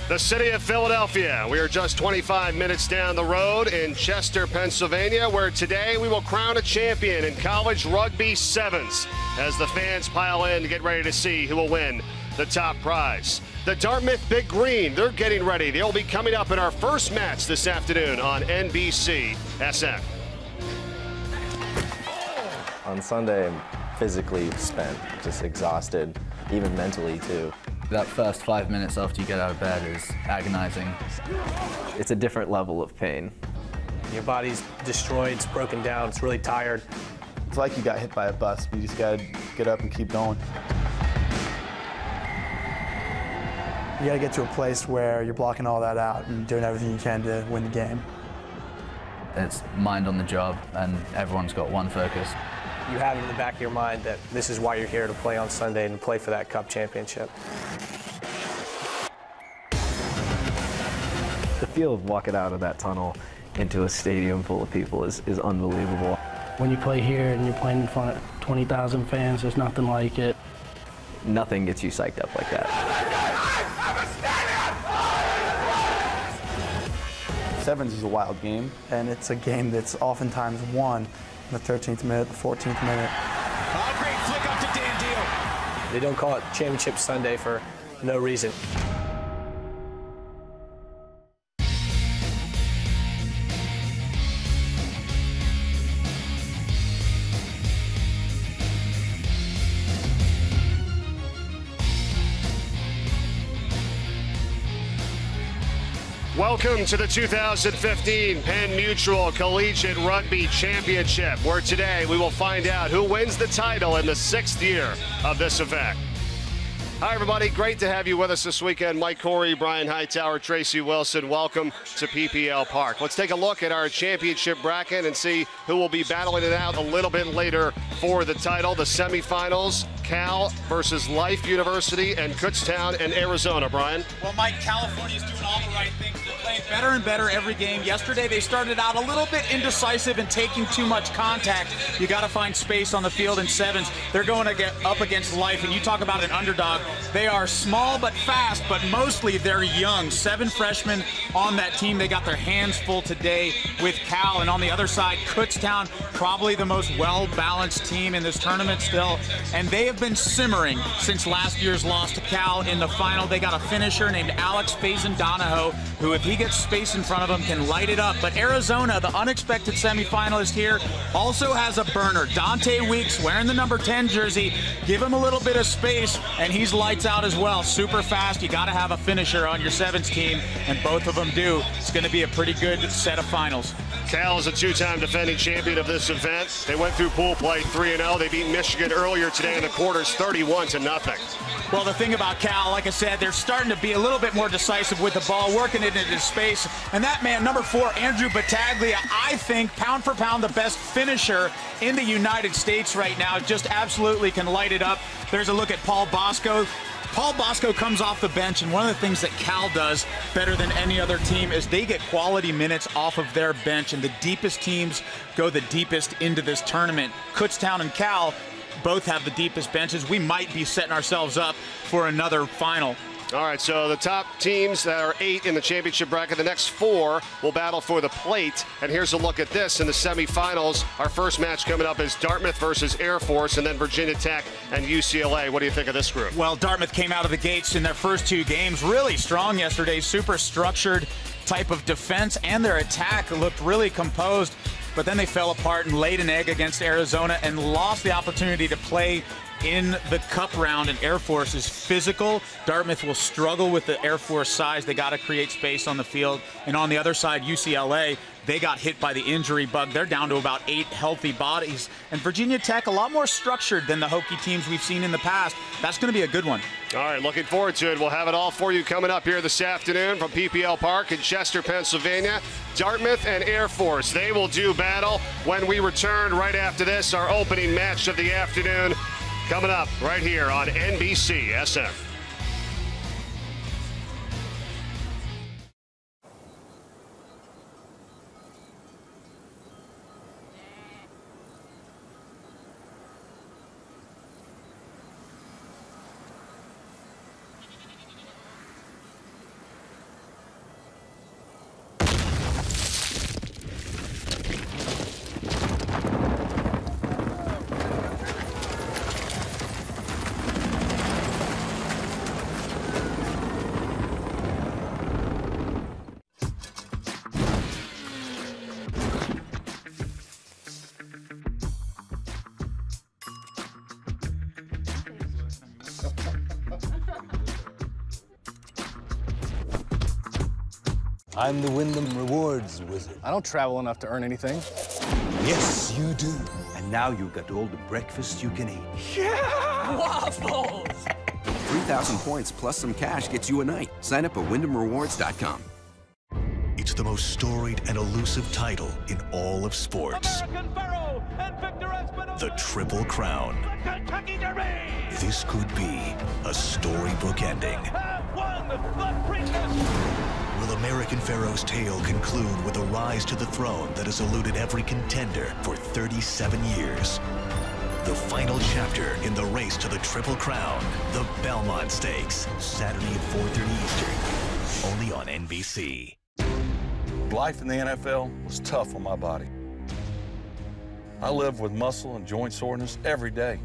The city of Philadelphia. We are just 25 minutes down the road in Chester, Pennsylvania, where today we will crown a champion in college rugby sevens as the fans pile in to get ready to see who will win the top prize. The Dartmouth Big Green, they're getting ready. They'll be coming up in our first match this afternoon on NBC SM. On Sunday, I'm physically spent, just exhausted, even mentally too. That first 5 minutes after you get out of bed is agonizing. It's a different level of pain. Your body's destroyed, it's broken down, it's really tired. It's like you got hit by a bus, but you just gotta get up and keep going. You gotta get to a place where you're blocking all that out and doing everything you can to win the game. It's mind on the job, and everyone's got one focus. You have in the back of your mind that this is why you're here to play on Sunday and to play for that cup championship. The feel of walking out of that tunnel into a stadium full of people is unbelievable. When you play here and you're playing in front of 20,000 fans, there's nothing like it. Nothing gets you psyched up like that. Sevens is a wild game. And it's a game that's oftentimes won in the 13th minute, the 14th minute. Oh, great flick up to Dan Deal. They don't call it Championship Sunday for no reason. Welcome to the 2015 Penn Mutual Collegiate Rugby Championship, where today we will find out who wins the title in the 6th year of this event. Hi, everybody. Great to have you with us this weekend. Mike Corey, Brian Hightower, Tracy Wilson. Welcome to PPL Park. Let's take a look at our championship bracket and see who will be battling it out a little bit later for the title. The semifinals, Cal versus Life University and Kutztown and Arizona. Brian? Well, Mike, California's doing all the right things. They're playing better and better every game. Yesterday, they started out a little bit indecisive and taking too much contact. You got to find space on the field in sevens. They're going to get up against Life, and you talk about an underdog. They are small but fast, but mostly they're young. 7 freshmen on that team. They got their hands full today with Cal. And on the other side, Kutztown, probably the most well-balanced team in this tournament still. And they have been simmering since last year's loss to Cal in the final. They got a finisher named Alex Faison-Donahoe, who, if he gets space in front of him, can light it up. But Arizona, the unexpected semifinalist here, also has a burner. Dante Weeks wearing the number 10 jersey. Give him a little bit of space, and he's lights out as well. Super fast. You got to have a finisher on your sevens team, and both of them do. It's going to be a pretty good set of finals. Cal is a 2-time defending champion of this event. They went through pool play 3-0. They beat Michigan earlier today in the quarters 31-0. Well, the thing about Cal, like I said, they're starting to be a little bit more decisive with the ball, working it into space. And that man, number 4, Andrew Battaglia, I think, pound for pound, the best finisher in the United States right now. Just absolutely can light it up. There's a look at Paul Bosco. Paul Bosco comes off the bench, and one of the things that Cal does better than any other team is they get quality minutes off of their bench, and the deepest teams go the deepest into this tournament. Kutztown and Cal both have the deepest benches. We might be setting ourselves up for another final. All right, so the top teams that are 8 in the championship bracket, the next 4 will battle for the plate. And here's a look at this in the semifinals. Our first match coming up is Dartmouth versus Air Force, and then Virginia Tech and UCLA. What do you think of this group? Well, Dartmouth came out of the gates in their first 2 games really strong yesterday. Super structured type of defense, and their attack looked really composed. But then they fell apart and laid an egg against Arizona and lost the opportunity to play in the cup round. And Air Force is physical. Dartmouth will struggle with the Air Force size. They got to create space on the field. And on the other side, UCLA, they got hit by the injury bug. They're down to about 8 healthy bodies. And Virginia Tech, a lot more structured than the Hokie teams we've seen in the past. That's going to be a good one. All right, looking forward to it. We'll have it all for you coming up here this afternoon from PPL Park in Chester, Pennsylvania. Dartmouth and Air Force, they will do battle when we return right after this. Our opening match of the afternoon coming up right here on NBC SM. I'm the Wyndham Rewards wizard. I don't travel enough to earn anything. Yes, you do. And now you've got all the breakfast you can eat. Yeah! Waffles! 3,000 points plus some cash gets you a night. Sign up at WyndhamRewards.com. It's the most storied and elusive title in all of sports. The Triple Crown. This could be a storybook ending. Will American Pharaoh's tale conclude with a rise to the throne that has eluded every contender for 37 years? The final chapter in the race to the Triple Crown, the Belmont Stakes, Saturday at 4:30 Eastern, only on NBC. Life in the NFL was tough on my body. I live with muscle and joint soreness every day.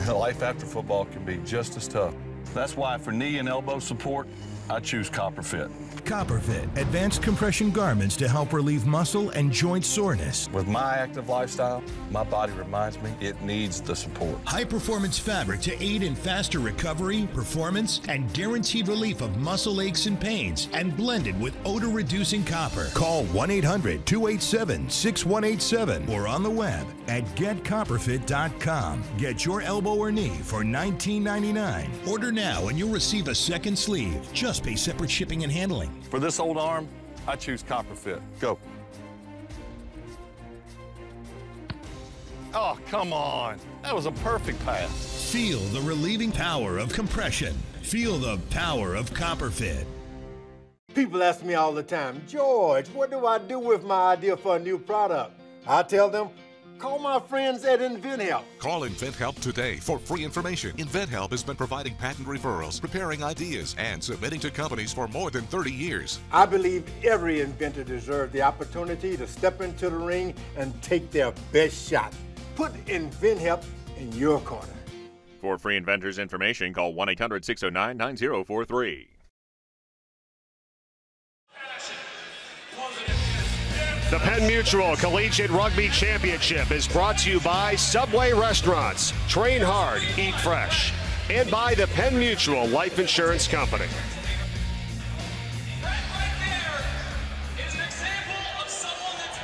And life after football can be just as tough. That's why for knee and elbow support, I choose CopperFit. CopperFit, advanced compression garments to help relieve muscle and joint soreness. With my active lifestyle, my body reminds me it needs the support. High-performance fabric to aid in faster recovery, performance, and guaranteed relief of muscle aches and pains, and blended with odor-reducing copper. Call 1-800-287-6187 or on the web at getcopperfit.com. Get your elbow or knee for $19.99. Order now and you'll receive a second sleeve. Just pay separate shipping and handling. For this old arm, I choose CopperFit. Go. Oh, come on. That was a perfect pass. Feel the relieving power of compression. Feel the power of CopperFit. People ask me all the time, George, what do I do with my idea for a new product? I tell them, call my friends at InventHelp. Call InventHelp today for free information. InventHelp has been providing patent referrals, preparing ideas, and submitting to companies for more than 30 years. I believe every inventor deserves the opportunity to step into the ring and take their best shot. Put InventHelp in your corner. For free inventors information, call 1-800-609-9043. The Penn Mutual Collegiate Rugby Championship is brought to you by Subway Restaurants. Train hard, eat fresh. And by the Penn Mutual Life Insurance Company.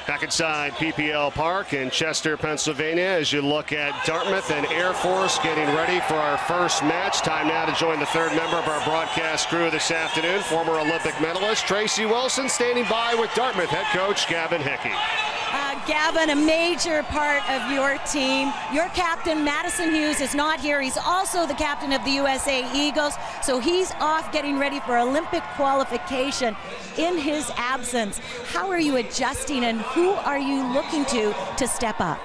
Back inside PPL Park in Chester, Pennsylvania, as you look at Dartmouth and Air Force getting ready for our first match. Time now to join the third member of our broadcast crew this afternoon, former Olympic medalist Tracy Wilson, standing by with Dartmouth head coach Gavin Hickey. Gavin, a major part of your team. Your captain, Madison Hughes, is not here. He's also the captain of the USA Eagles, so he's off getting ready for Olympic qualification in his absence. How are you adjusting, and who are you looking to step up?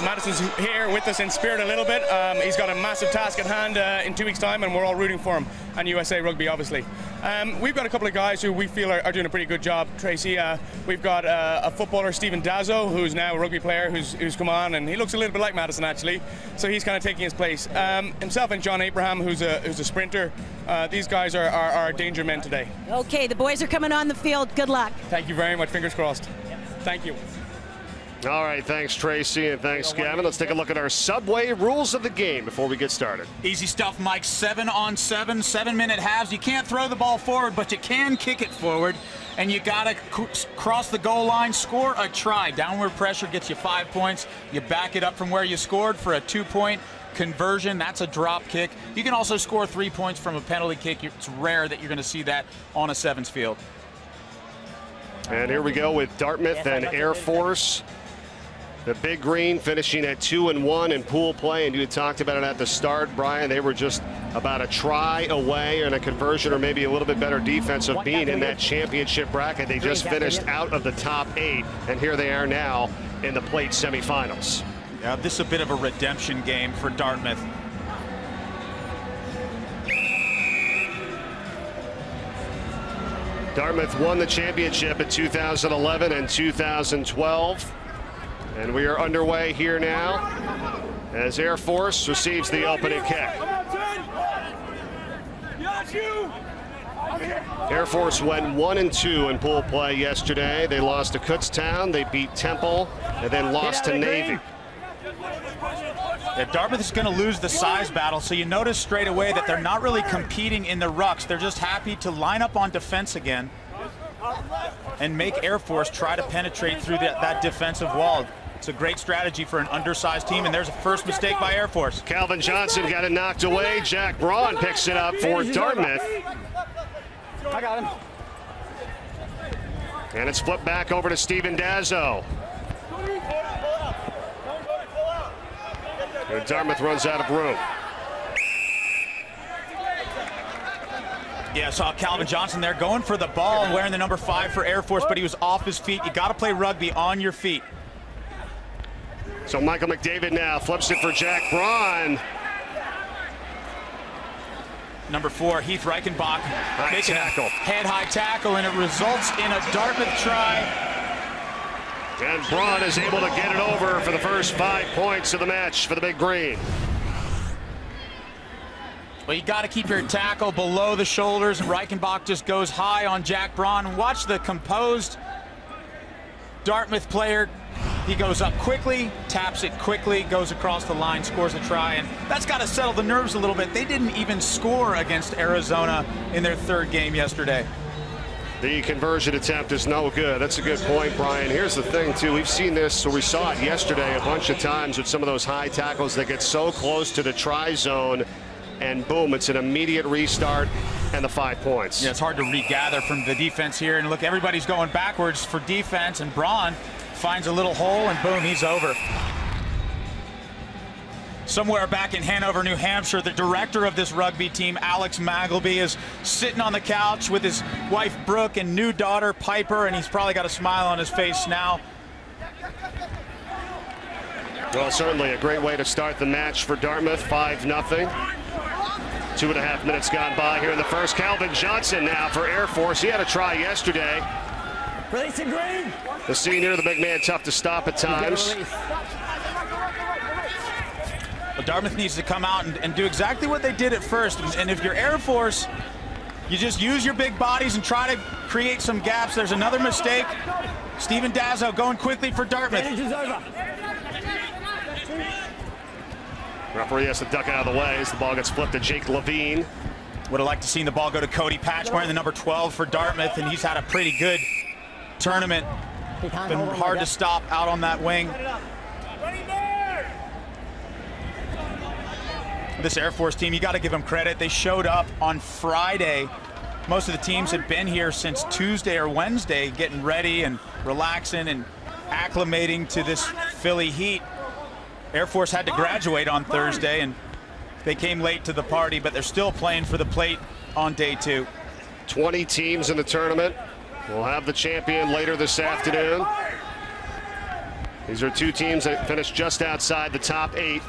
Madison's here with us in spirit a little bit. He's got a massive task at hand in 2 weeks' time, and we're all rooting for him, and USA Rugby, obviously. We've got a couple of guys who we feel are doing a pretty good job, Tracy. We've got a footballer, Stephen Dazzo, who's now a rugby player who's come on, and he looks a little bit like Madison, actually, so he's kind of taking his place. Himself and John Abraham, who's a sprinter. These guys are danger men today. Okay, the boys are coming on the field. Good luck. Thank you very much. Fingers crossed. Thank you. All right, thanks, Tracy, and thanks, Gavin. Let's take a look at our Subway rules of the game before we get started. Easy stuff, Mike. 7-on-7, 7-minute halves. You can't throw the ball forward, but you can kick it forward, and you got to cross the goal line, score a try. Downward pressure gets you 5 points. You back it up from where you scored for a 2-point conversion. That's a drop kick. You can also score 3 points from a penalty kick. It's rare that you're going to see that on a sevens field. And here we go with Dartmouth and Air Force. The Big Green finishing at 2-1 in pool play, and you talked about it at the start, Brian. They were just about a try away and a conversion or maybe a little bit better defense of being in that championship bracket. They just finished out of the top 8, and here they are now in the plate semifinals. Yeah, this is a bit of a redemption game for Dartmouth. Dartmouth won the championship in 2011 and 2012. And we are underway here now as Air Force receives the opening kick. Air Force went 1-2 in pool play yesterday. They lost to Kutztown, they beat Temple, and then lost to Navy. Yeah, Dartmouth is going to lose the size battle, so you notice straight away that they're not really competing in the rucks. They're just happy to line up on defense again and make Air Force try to penetrate through that defensive wall. It's a great strategy for an undersized team, and there's a first mistake by Air Force. Calvin Johnson got it knocked away. Jack Braun picks it up for Dartmouth. I got him. And it's flipped back over to Steven Dazzo. And Dartmouth runs out of room. Yeah, saw Calvin Johnson there going for the ball and wearing the number 5 for Air Force, but he was off his feet. You got to play rugby on your feet. So Michael McDavid now flips it for Jack Braun. Number 4, Heath Reichenbach, taking tackle. a head-high tackle, and it results in a Dartmouth try. And Braun is able to get it over for the first 5 points of the match for the Big Green. Well, you got to keep your tackle below the shoulders, and Reichenbach just goes high on Jack Braun. Watch the composed Dartmouth player. He goes up quickly, taps it quickly, goes across the line, scores a try, and that's got to settle the nerves a little bit. They didn't even score against Arizona in their 3rd game yesterday. The conversion attempt is no good. That's a good point, Brian. Here's the thing, too. We've seen this, or we saw it yesterday a bunch of times with some of those high tackles that get so close to the try zone, and boom, it's an immediate restart and the 5 points. Yeah, it's hard to regather from the defense here. And look, everybody's going backwards for defense, and Braun finds a little hole, and boom, he's over. Somewhere back in Hanover, New Hampshire, the director of this rugby team, Alex Magleby, is sitting on the couch with his wife, Brooke, and new daughter, Piper, and he's probably got a smile on his face now. Well, certainly a great way to start the match for Dartmouth, 5-0. 2.5 minutes gone by here in the first. Calvin Johnson now for Air Force. He had a try yesterday. Releasing green. The senior, the big man, tough to stop at times. Well, Dartmouth needs to come out and do exactly what they did at first. And if you're Air Force, you just use your big bodies and try to create some gaps. There's another mistake. Steven Dazzo going quickly for Dartmouth. Referee has to duck out of the way as the ball gets flipped to Jake Levine. Would have liked to see the ball go to Cody Patch, wearing the number 12 for Dartmouth, and he's had a pretty good tournament. Been hard to stop out on that wing. This Air Force team, you got to give them credit. They showed up on Friday. Most of the teams had been here since Tuesday or Wednesday, getting ready and relaxing and acclimating to this Philly heat. Air Force had to graduate on Thursday, and they came late to the party, but they're still playing for the plate on day 2. 20 teams in the tournament. We'll have the champion later this afternoon. These are 2 teams that finished just outside the top 8.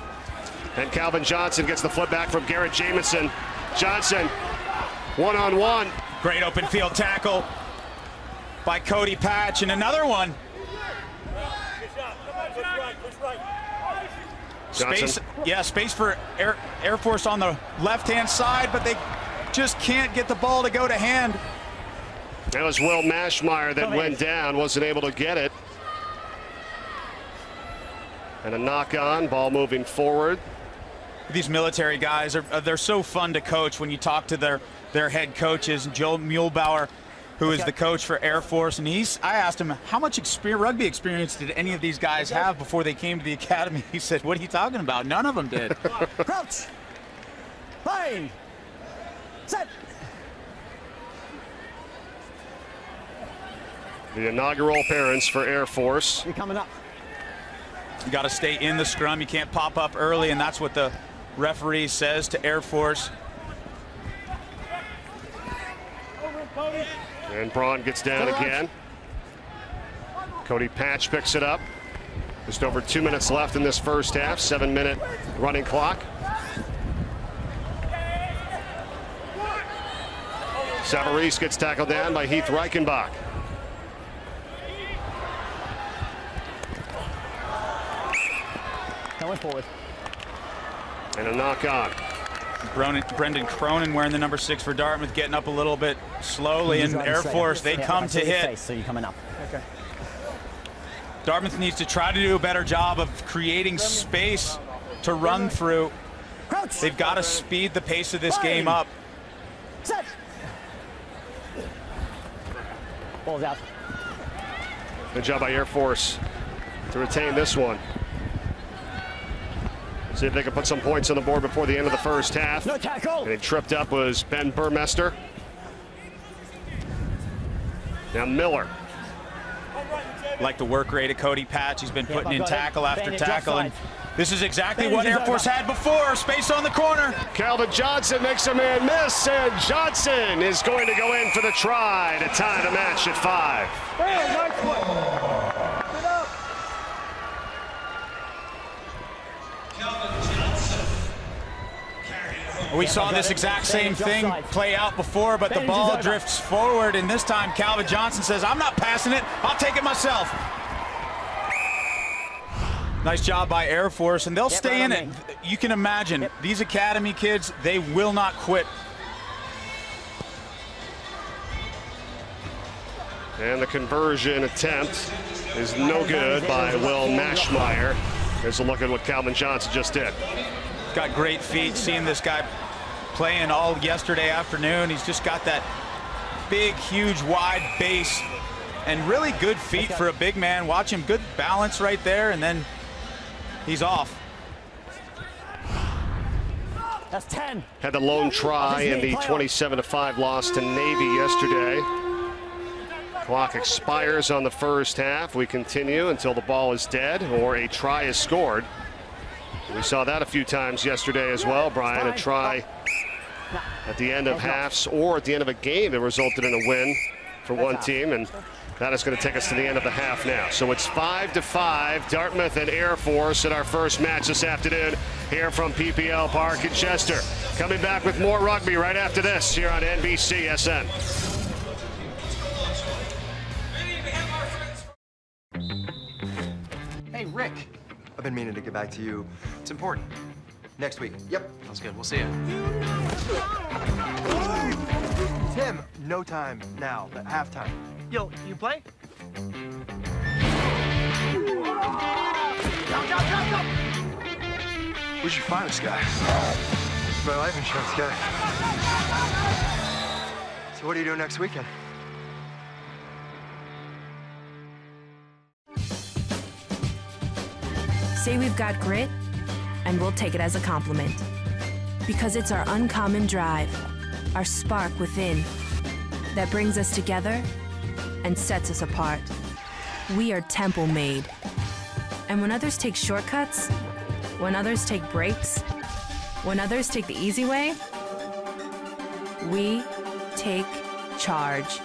And Calvin Johnson gets the flip back from Garrett Jamison. Johnson, one-on-one. Great open field tackle by Cody Patch, and another one. Space, yeah, space for Air Force on the left-hand side, but they just can't get the ball to go to hand. That was Will Mashmeyer that went down, wasn't able to get it. And a knock-on, ball moving forward. These military guys, they're so fun to coach when you talk to their head coaches. Joe Muehlbauer, who is the coach for Air Force, and I asked him, how much rugby experience did any of these guys have before they came to the academy? He said, what are you talking about? None of them did. Crouch. Line. Set. The inaugural appearance for Air Force. You're coming up. You got to stay in the scrum. You can't pop up early, and that's what the referee says to Air Force. And Braun gets down again. Cody Patch picks it up. Just over 2 minutes left in this first half. 7-minute running clock. Savarese gets tackled down by Heath Reichenbach. Going forward. And a knock on. Brendan Cronin wearing the number 6 for Dartmouth, getting up a little bit slowly, and Air Force, they come to hit. So you're coming up. Okay. Dartmouth needs to try to do a better job of creating space to run through. They've got to speed the pace of this game up. Set. Ball's out. Good job by Air Force to retain this one. See if they can put some points on the board before the end of the first half. No tackle. And he tripped up was Ben Burmester. Now Miller. Like the work rate of Cody Patch. He's been putting in tackle after tackle. And this is exactly what Air Force had before. Space on the corner. Calvin Johnson makes a man miss, and Johnson is going to go in for the try to tie the match at 5. We saw this exact same thing play out before, but the ball drifts forward, and this time Calvin Johnson says, I'm not passing it, I'll take it myself. Nice job by Air Force, and they'll stay in it. You can imagine, these academy kids, they will not quit. And the conversion attempt is no good by Will Mashmeyer. Here's a look at what Calvin Johnson just did. Got great feet, seeing this guy playing all yesterday afternoon. He's just got that big, huge, wide base and really good feet for a big man. Watch him, good balance right there, and then he's off. That's 10. Had the lone try in the 27-5 loss to Navy yesterday. Clock expires on the first half. We continue until the ball is dead or a try is scored. We saw that a few times yesterday as well, Brian. A try at the end of halves or at the end of a game that resulted in a win for one team, and that is going to take us to the end of the half now. So it's 5-5, Dartmouth and Air Force in our first match this afternoon here from PPL Park in Chester. Coming back with more rugby right after this here on NBCSN. Hey, Rick. I've been meaning to get back to you. It's important. Next week. Yep. Sounds good. We'll see you. Tim, no time now. At halftime. Yo, you play? Where'd you find this guy? My life insurance guy. So what are you doing next weekend? Say we've got grit, and we'll take it as a compliment. Because it's our uncommon drive, our spark within, that brings us together and sets us apart. We are temple made. And when others take shortcuts, when others take breaks, when others take the easy way, we take charge.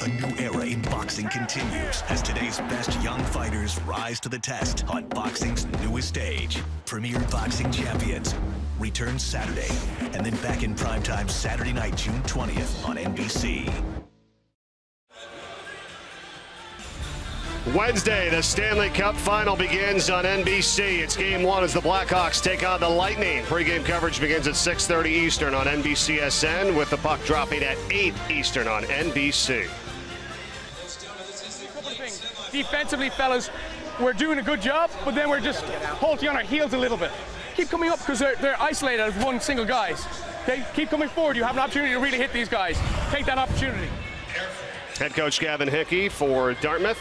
A new era in boxing continues as today's best young fighters rise to the test on boxing's newest stage. Premier Boxing Champions returns Saturday, and then back in primetime Saturday night, June 20th on NBC. Wednesday, the Stanley Cup final begins on NBC. It's game one as the Blackhawks take on the Lightning. Pre-game coverage begins at 6:30 Eastern on NBCSN, with the puck dropping at 8 Eastern on NBC. Defensively, fellas, we're doing a good job, but then we're just halting on our heels a little bit. Keep coming up because they're isolated as one single guys. Okay, keep coming forward. You have an opportunity to really hit these guys. Take that opportunity. Head coach Gavin Hickey for Dartmouth,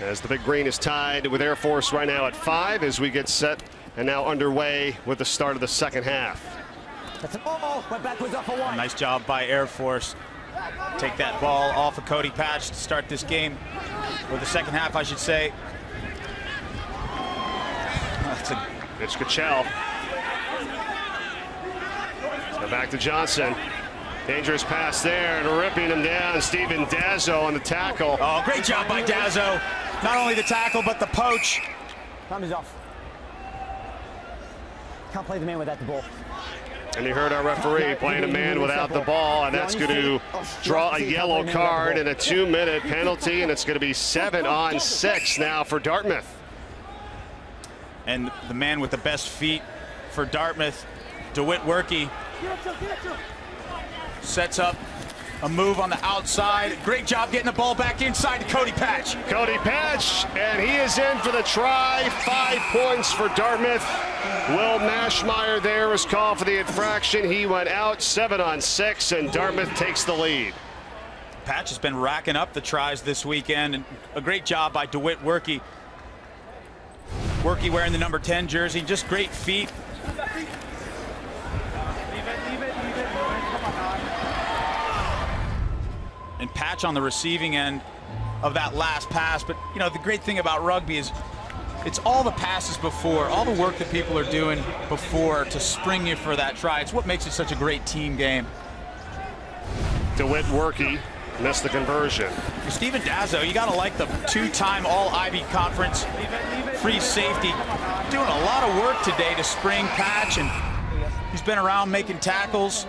as the Big Green is tied with Air Force right now at 5 as we get set and now underway with the start of the second half. That's a ball. Went backwards off a one. Nice job by Air Force. Take that ball off of Cody Patch to start this game, or the second half, I should say. It's Kachel. So back to Johnson. Dangerous pass there, and ripping him down. Steven Dazzo on the tackle. Oh, great job by Dazzo. Not only the tackle, but the poach. Time is off. Can't play the man without the ball. And you heard our referee playing a man without the ball, and that's going to draw a yellow card and a 2-minute penalty, and it's going to be 7-on-6 now for Dartmouth. And the man with the best feet for Dartmouth, DeWitt Werke, sets up A move on the outside. Great job getting the ball back inside to Cody Patch. Cody Patch, and he is in for the try. 5 points for Dartmouth. Will Mashmeyer there was called for the infraction. He went out 7-on-6, and Dartmouth takes the lead. Patch has been racking up the tries this weekend, and a great job by DeWitt Werke. Werke wearing the number 10 jersey, just great feet. And Patch on the receiving end of that last pass. But, you know, the great thing about rugby is it's all the passes before, all the work that people are doing before to spring you for that try. It's what makes it such a great team game. DeWitt Werke missed the conversion. For Steven Dazzo, you got to like the two-time All-Ivy Conference free safety. Doing a lot of work today to spring Patch, and he's been around making tackles.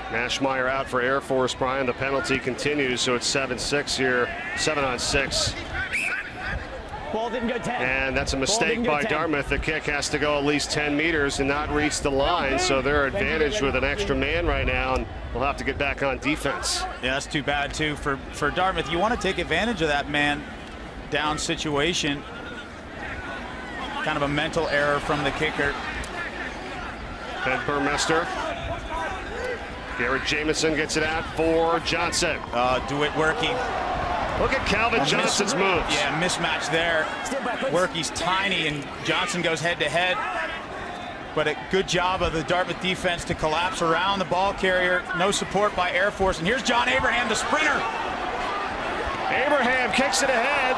Mashmeyer out for Air Force, Brian. The penalty continues, so it's 7-6 here, 7-on-6. Ball didn't go 10. And that's a mistake by Dartmouth. The kick has to go at least 10 meters and not reach the line, so they're advantaged with an extra man right now, and we'll have to get back on defense. Yeah, that's too bad, too, for Dartmouth. You want to take advantage of that man down situation. Kind of a mental error from the kicker. Ben Burmester. Garrett Jamison gets it out for Johnson. DeWitt Werke. Look at Calvin Johnson's moves. Yeah, mismatch there. Werke's tiny, and Johnson goes head-to-head. But a good job of the Dartmouth defense to collapse around the ball carrier. No support by Air Force. And here's John Abraham, the sprinter. Abraham kicks it ahead.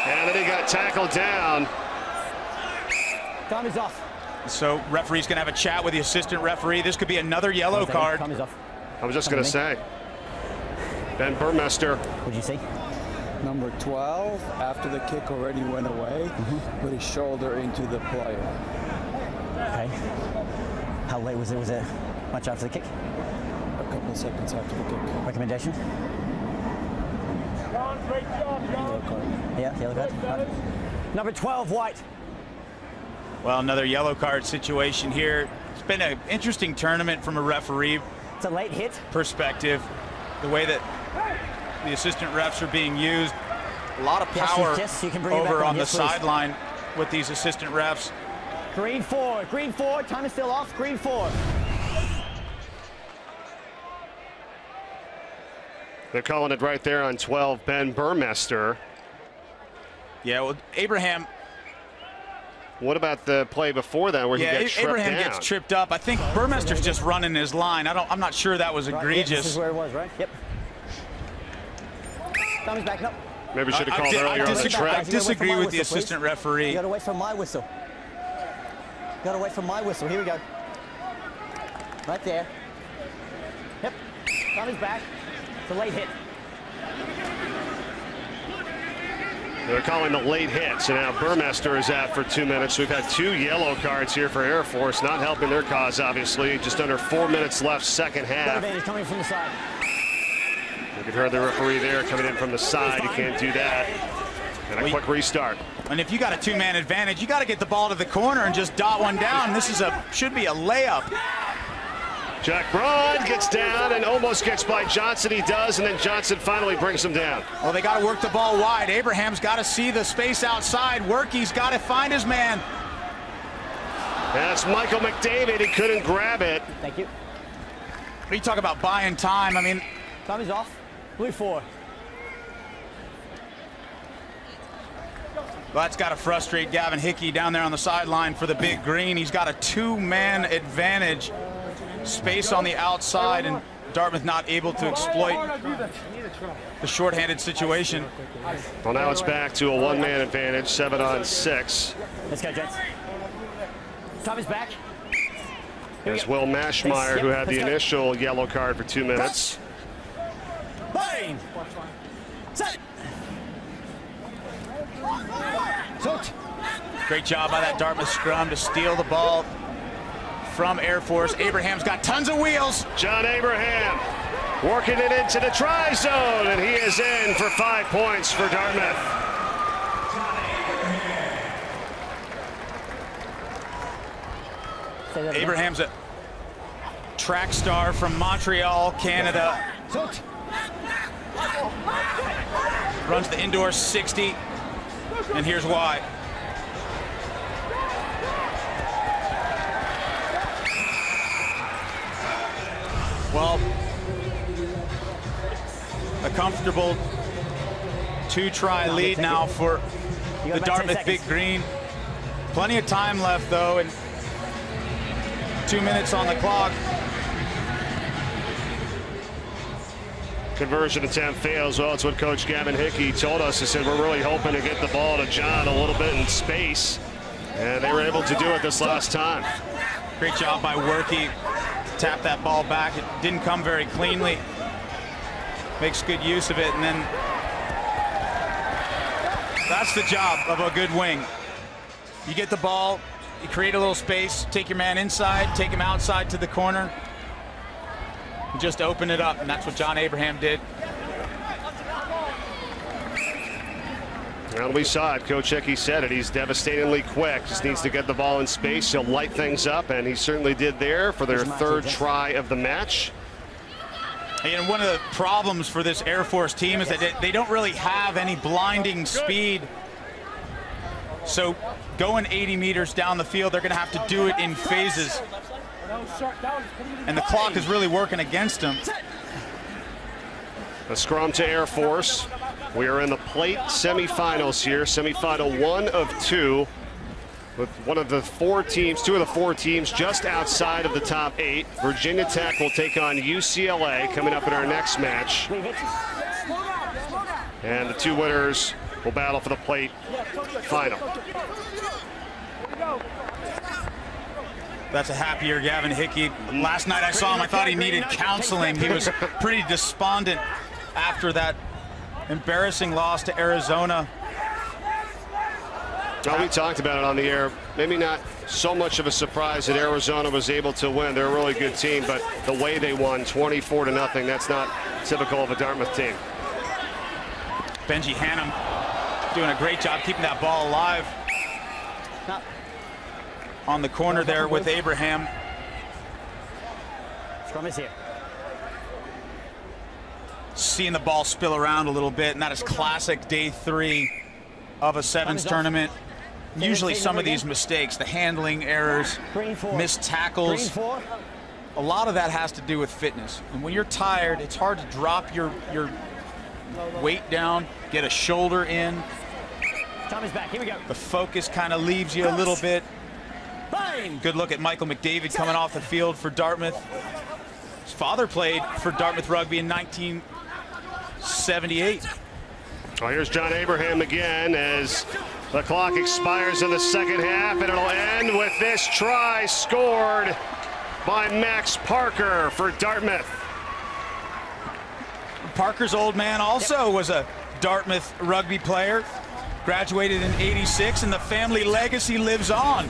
And then he got tackled down. Time is off. So referee's gonna have a chat with the assistant referee. This could be another yellow card. Time is off. I was just gonna say. Ben Burmester. What'd you see? Number 12, after the kick already went away, put his shoulder into the player. Okay. How late was it? Was it much after the kick? A couple of seconds after the kick. Recommendation? Yellow card. Yeah, yellow card. Right. Number 12, white. Well, another yellow card situation here. It's been an interesting tournament from a referee. It's a late hit. Perspective. The way that the assistant refs are being used. A lot of power over on the sideline with these assistant refs. Green 4, time is still off, green 4. They're calling it right there on 12, Ben Burmester. Yeah, well, Abraham. What about the play before that where he gets tripped Abraham down? gets tripped up. I think Burmester's just running his line. I'm not sure that was egregious. This is where it was, right? Yep. Time is back up. Maybe should have called earlier on the trip. I disagree with the assistant referee. You gotta wait for my whistle. You gotta wait for my whistle. Here we go. Right there. Yep. Time is back. It's a late hit. They're calling the late hit, so now Burmester is out for 2 minutes. We've had 2 yellow cards here for Air Force, not helping their cause, obviously. Just under 4 minutes left, second half. Advantage coming from the side. You can hear the referee there coming in from the side. You can't do that. And a quick restart. And if you got a 2-man advantage, you got to get the ball to the corner and just dot one down. This is should be a layup. Jack Braun gets down and almost gets by Johnson. He does, and then Johnson finally brings him down. Well, they got to work the ball wide. Abraham's got to see the space outside. Werke's got to find his man. That's Michael McDavid. He couldn't grab it. Thank you. What do you talk about buying time? I mean, time is off. Blue 4. Well, that's got to frustrate Gavin Hickey down there on the sideline for the big green. He's got a 2-man advantage. Space on the outside, and Dartmouth not able to exploit the shorthanded situation. Well, now it's back to a 1-man advantage, 7-on-6. Let's go, gents. Time is back. There's Will Mashmeyer, who had the initial yellow card for 2 minutes. Bang! Set! Great job by that Dartmouth scrum to steal the ball from Air Force. Abraham's got tons of wheels. John Abraham working it into the try zone, and he is in for 5 points for Dartmouth. Abraham's track star from Montreal, Canada. Runs the indoor 60, and here's why. Well, a comfortable 2-try lead now for the Dartmouth Big Green. Plenty of time left, though, and 2 minutes on the clock. Conversion attempt fails. Well, it's what Coach Gavin Hickey told us. He said, we're really hoping to get the ball to John a little bit in space. And they were able to do it this last time. Great job by Workey. Tap that ball back. It didn't come very cleanly. Makes good use of it, and then that's the job of a good wing. You get the ball, you create a little space, take your man inside, take him outside to the corner, and just open it up, and that's what John Abraham did. Well, we saw it. Coach Hickey said it. He's devastatingly quick. Just needs to get the ball in space. He'll light things up, and he certainly did there for their third try of the match. And one of the problems for this Air Force team is that they don't really have any blinding speed. So going 80 meters down the field, they're going to have to do it in phases. And the clock is really working against them. A scrum to Air Force. We are in the plate semifinals here, semifinal 1 of 2, with one of the 4 teams, 2 of the 4 teams just outside of the top 8. Virginia Tech will take on UCLA coming up in our next match. And the 2 winners will battle for the plate final. That's a happier Gavin Hickey. Last night I saw him, I thought he needed counseling. He was pretty despondent after that embarrassing loss to Arizona. Well, we talked about it on the air. Maybe not so much of a surprise that Arizona was able to win. They're a really good team, but the way they won 24-0, that's not typical of a Dartmouth team. Benji Hannum doing a great job keeping that ball alive. On the corner there with Abraham. Scrum is here. Seeing the ball spill around a little bit, and that is classic day 3 of a sevens tournament. Usually some of these mistakes, the handling errors, missed tackles, a lot of that has to do with fitness. And when you're tired, it's hard to drop your weight down, get a shoulder in. Time is back. Here we go. The focus kind of leaves you a little bit. Good look at Michael McDavid coming off the field for Dartmouth. His father played for Dartmouth Rugby in 1978. Well, here's John Abraham again as the clock expires in the second half, and it'll end with this try scored by Max Parker for Dartmouth. Parker's old man also was a Dartmouth rugby player, graduated in '86, and the family legacy lives on.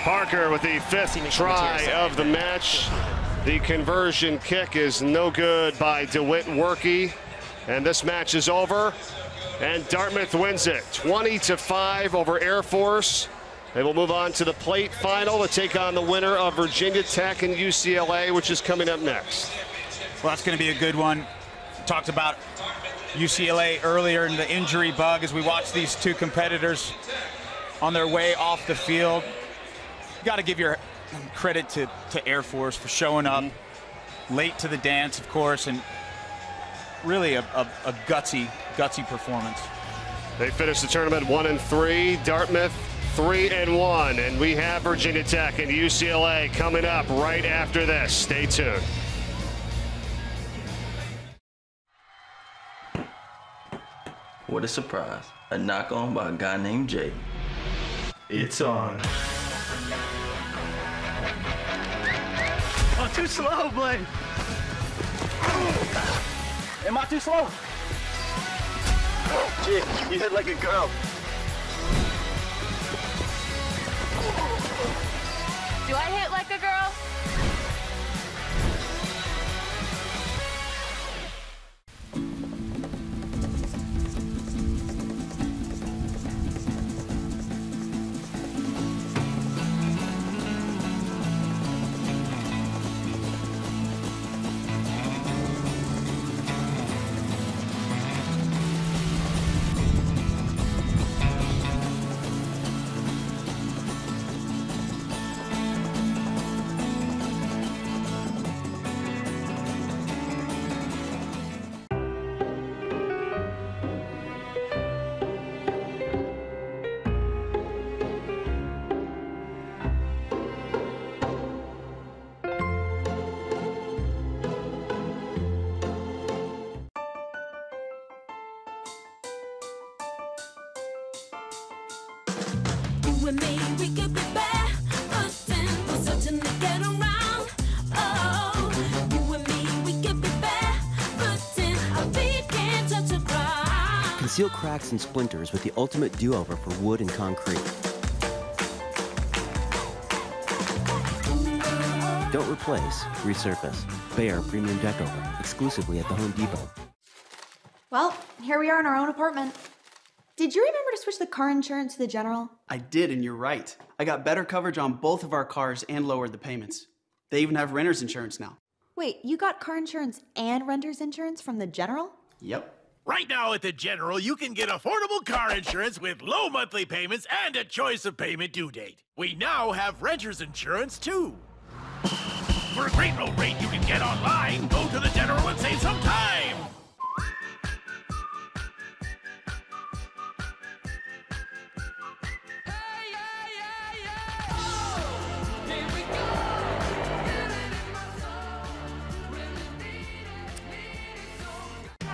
Parker with the 5th try of the match. The conversion kick is no good by DeWitt Workey. And this match is over. And Dartmouth wins it 20-5 over Air Force. They will move on to the plate final to take on the winner of Virginia Tech and UCLA, which is coming up next. Well, that's going to be a good one. Talked about UCLA earlier in the injury bug as we watch these 2 competitors on their way off the field. You got to give your credit to Air Force for showing up late to the dance, of course, and really a gutsy performance. They finished the tournament 1-3. Dartmouth 3-1, and we have Virginia Tech and UCLA coming up right after this. Stay tuned. What a surprise. A knock on by a guy named Jay. It's on. Oh, too slow, Blaine. Am I too slow? Gee, you hit like a girl. Do I hit like a girl? and me, we could be bad, but then we'll certainly get around. Oh, you and me, we could be bad, but then our feet can't touch the ground. Conceal cracks and splinters with the ultimate do-over for wood and concrete. Don't replace, resurface. Behr Premium Deck Over, exclusively at the Home Depot. Well, here we are in our own apartment. Did you remember to switch the car insurance to the General? I did, and you're right. I got better coverage on both of our cars and lowered the payments. They even have renter's insurance now. Wait, you got car insurance and renter's insurance from the General? Yep. Right now at the General, you can get affordable car insurance with low monthly payments and a choice of payment due date. We now have renter's insurance, too. For a great low rate you can get online, go to the General and save some time.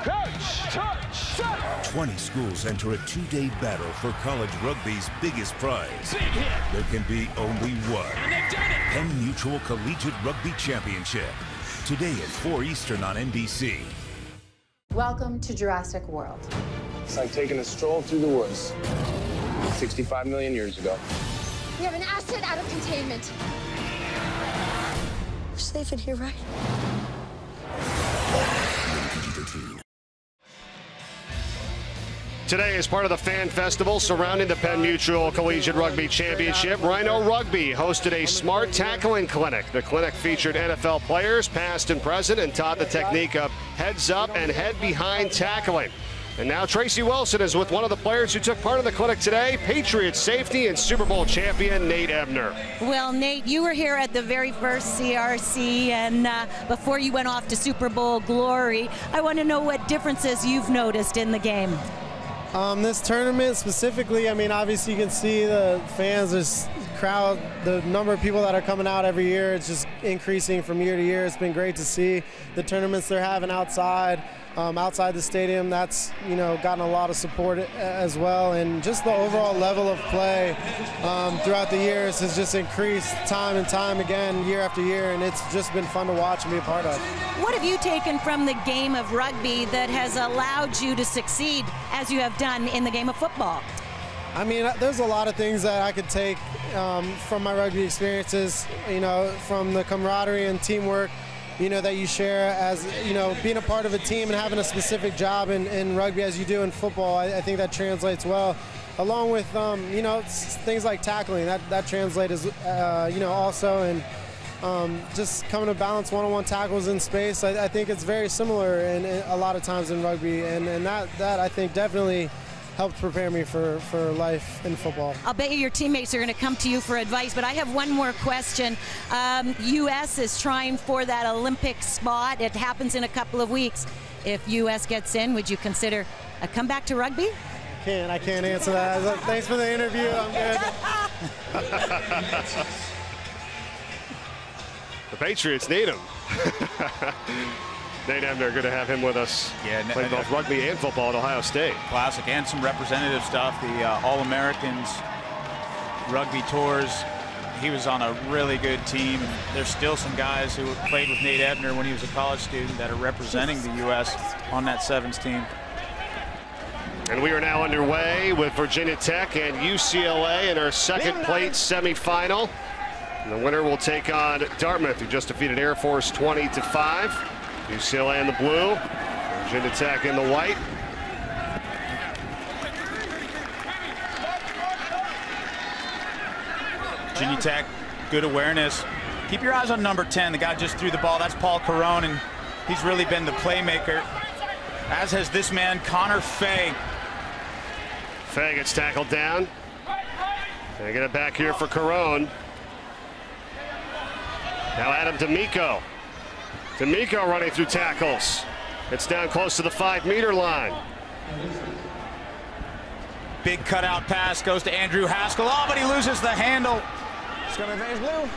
Coach, touch, 20 schools enter a two-day battle for college rugby's biggest prize. There can be only one. Penn Mutual Collegiate Rugby Championship. Today at 4 Eastern on NBC. Welcome to Jurassic World. It's like taking a stroll through the woods 65 million years ago. We have an asset out of containment. We're safe in here, right? Today, as part of the fan festival surrounding the Penn Mutual Collegiate Rugby Championship, Rhino Rugby hosted a smart tackling clinic. The clinic featured NFL players, past and present, and taught the technique of heads up and head behind tackling. And now Tracy Wilson is with one of the players who took part in the clinic today, Patriots safety and Super Bowl champion Nate Ebner. Well, Nate, you were here at the very first CRC, and before you went off to Super Bowl glory, I want to know what differences you've noticed in the game. This tournament specifically, I mean, obviously you can see the fans, this crowd, the number of people that are coming out every year, it's just increasing from year to year. It's been great to see the tournaments they're having outside the stadium. That's, you know, gotten a lot of support as well, and just the overall level of play throughout the years has just increased time and time again, year after year, and it's just been fun to watch and be a part of. What have you taken from the game of rugby that has allowed you to succeed as you have done in the game of football? I mean, there's a lot of things that I could take from my rugby experiences, you know, from the camaraderie and teamwork, you know, that you share as, you know, being a part of a team and having a specific job in rugby as you do in football. I think that translates well, along with, you know, things like tackling. That translates, you know, also, and just coming to balance one-on-one tackles in space. I think it's very similar in a lot of times in rugby, and that I think definitely helped prepare me for life in football. I'll bet you your teammates are going to come to you for advice, but I have one more question. U.S. is trying for that Olympic spot. It happens in a couple of weeks. If U.S. gets in, would you consider a comeback to rugby? I can't answer that. Thanks for the interview. I'm good. The Patriots need him. Nate Ebner, good to have him with us. Yeah, played both rugby and football at Ohio State. Classic, and some representative stuff. The All-Americans rugby tours. He was on a really good team. There's still some guys who played with Nate Ebner when he was a college student that are representing the U.S. on that sevens team. And we are now underway with Virginia Tech and UCLA in our second plate semifinal. And the winner will take on Dartmouth, who just defeated Air Force 20-5. UCLA in the blue, Virginia Tech in the white. Virginia Tech, good awareness. Keep your eyes on number 10. The guy just threw the ball. That's Paul Carone, and he's really been the playmaker, as has this man, Connor Fay. Fay gets tackled down. They get it back here for Carone. Now Adam D'Amico. D'Amico running through tackles. It's down close to the 5-meter line. Big cutout pass goes to Andrew Haskell. Oh, but he loses the handle. It's going to advantage blue.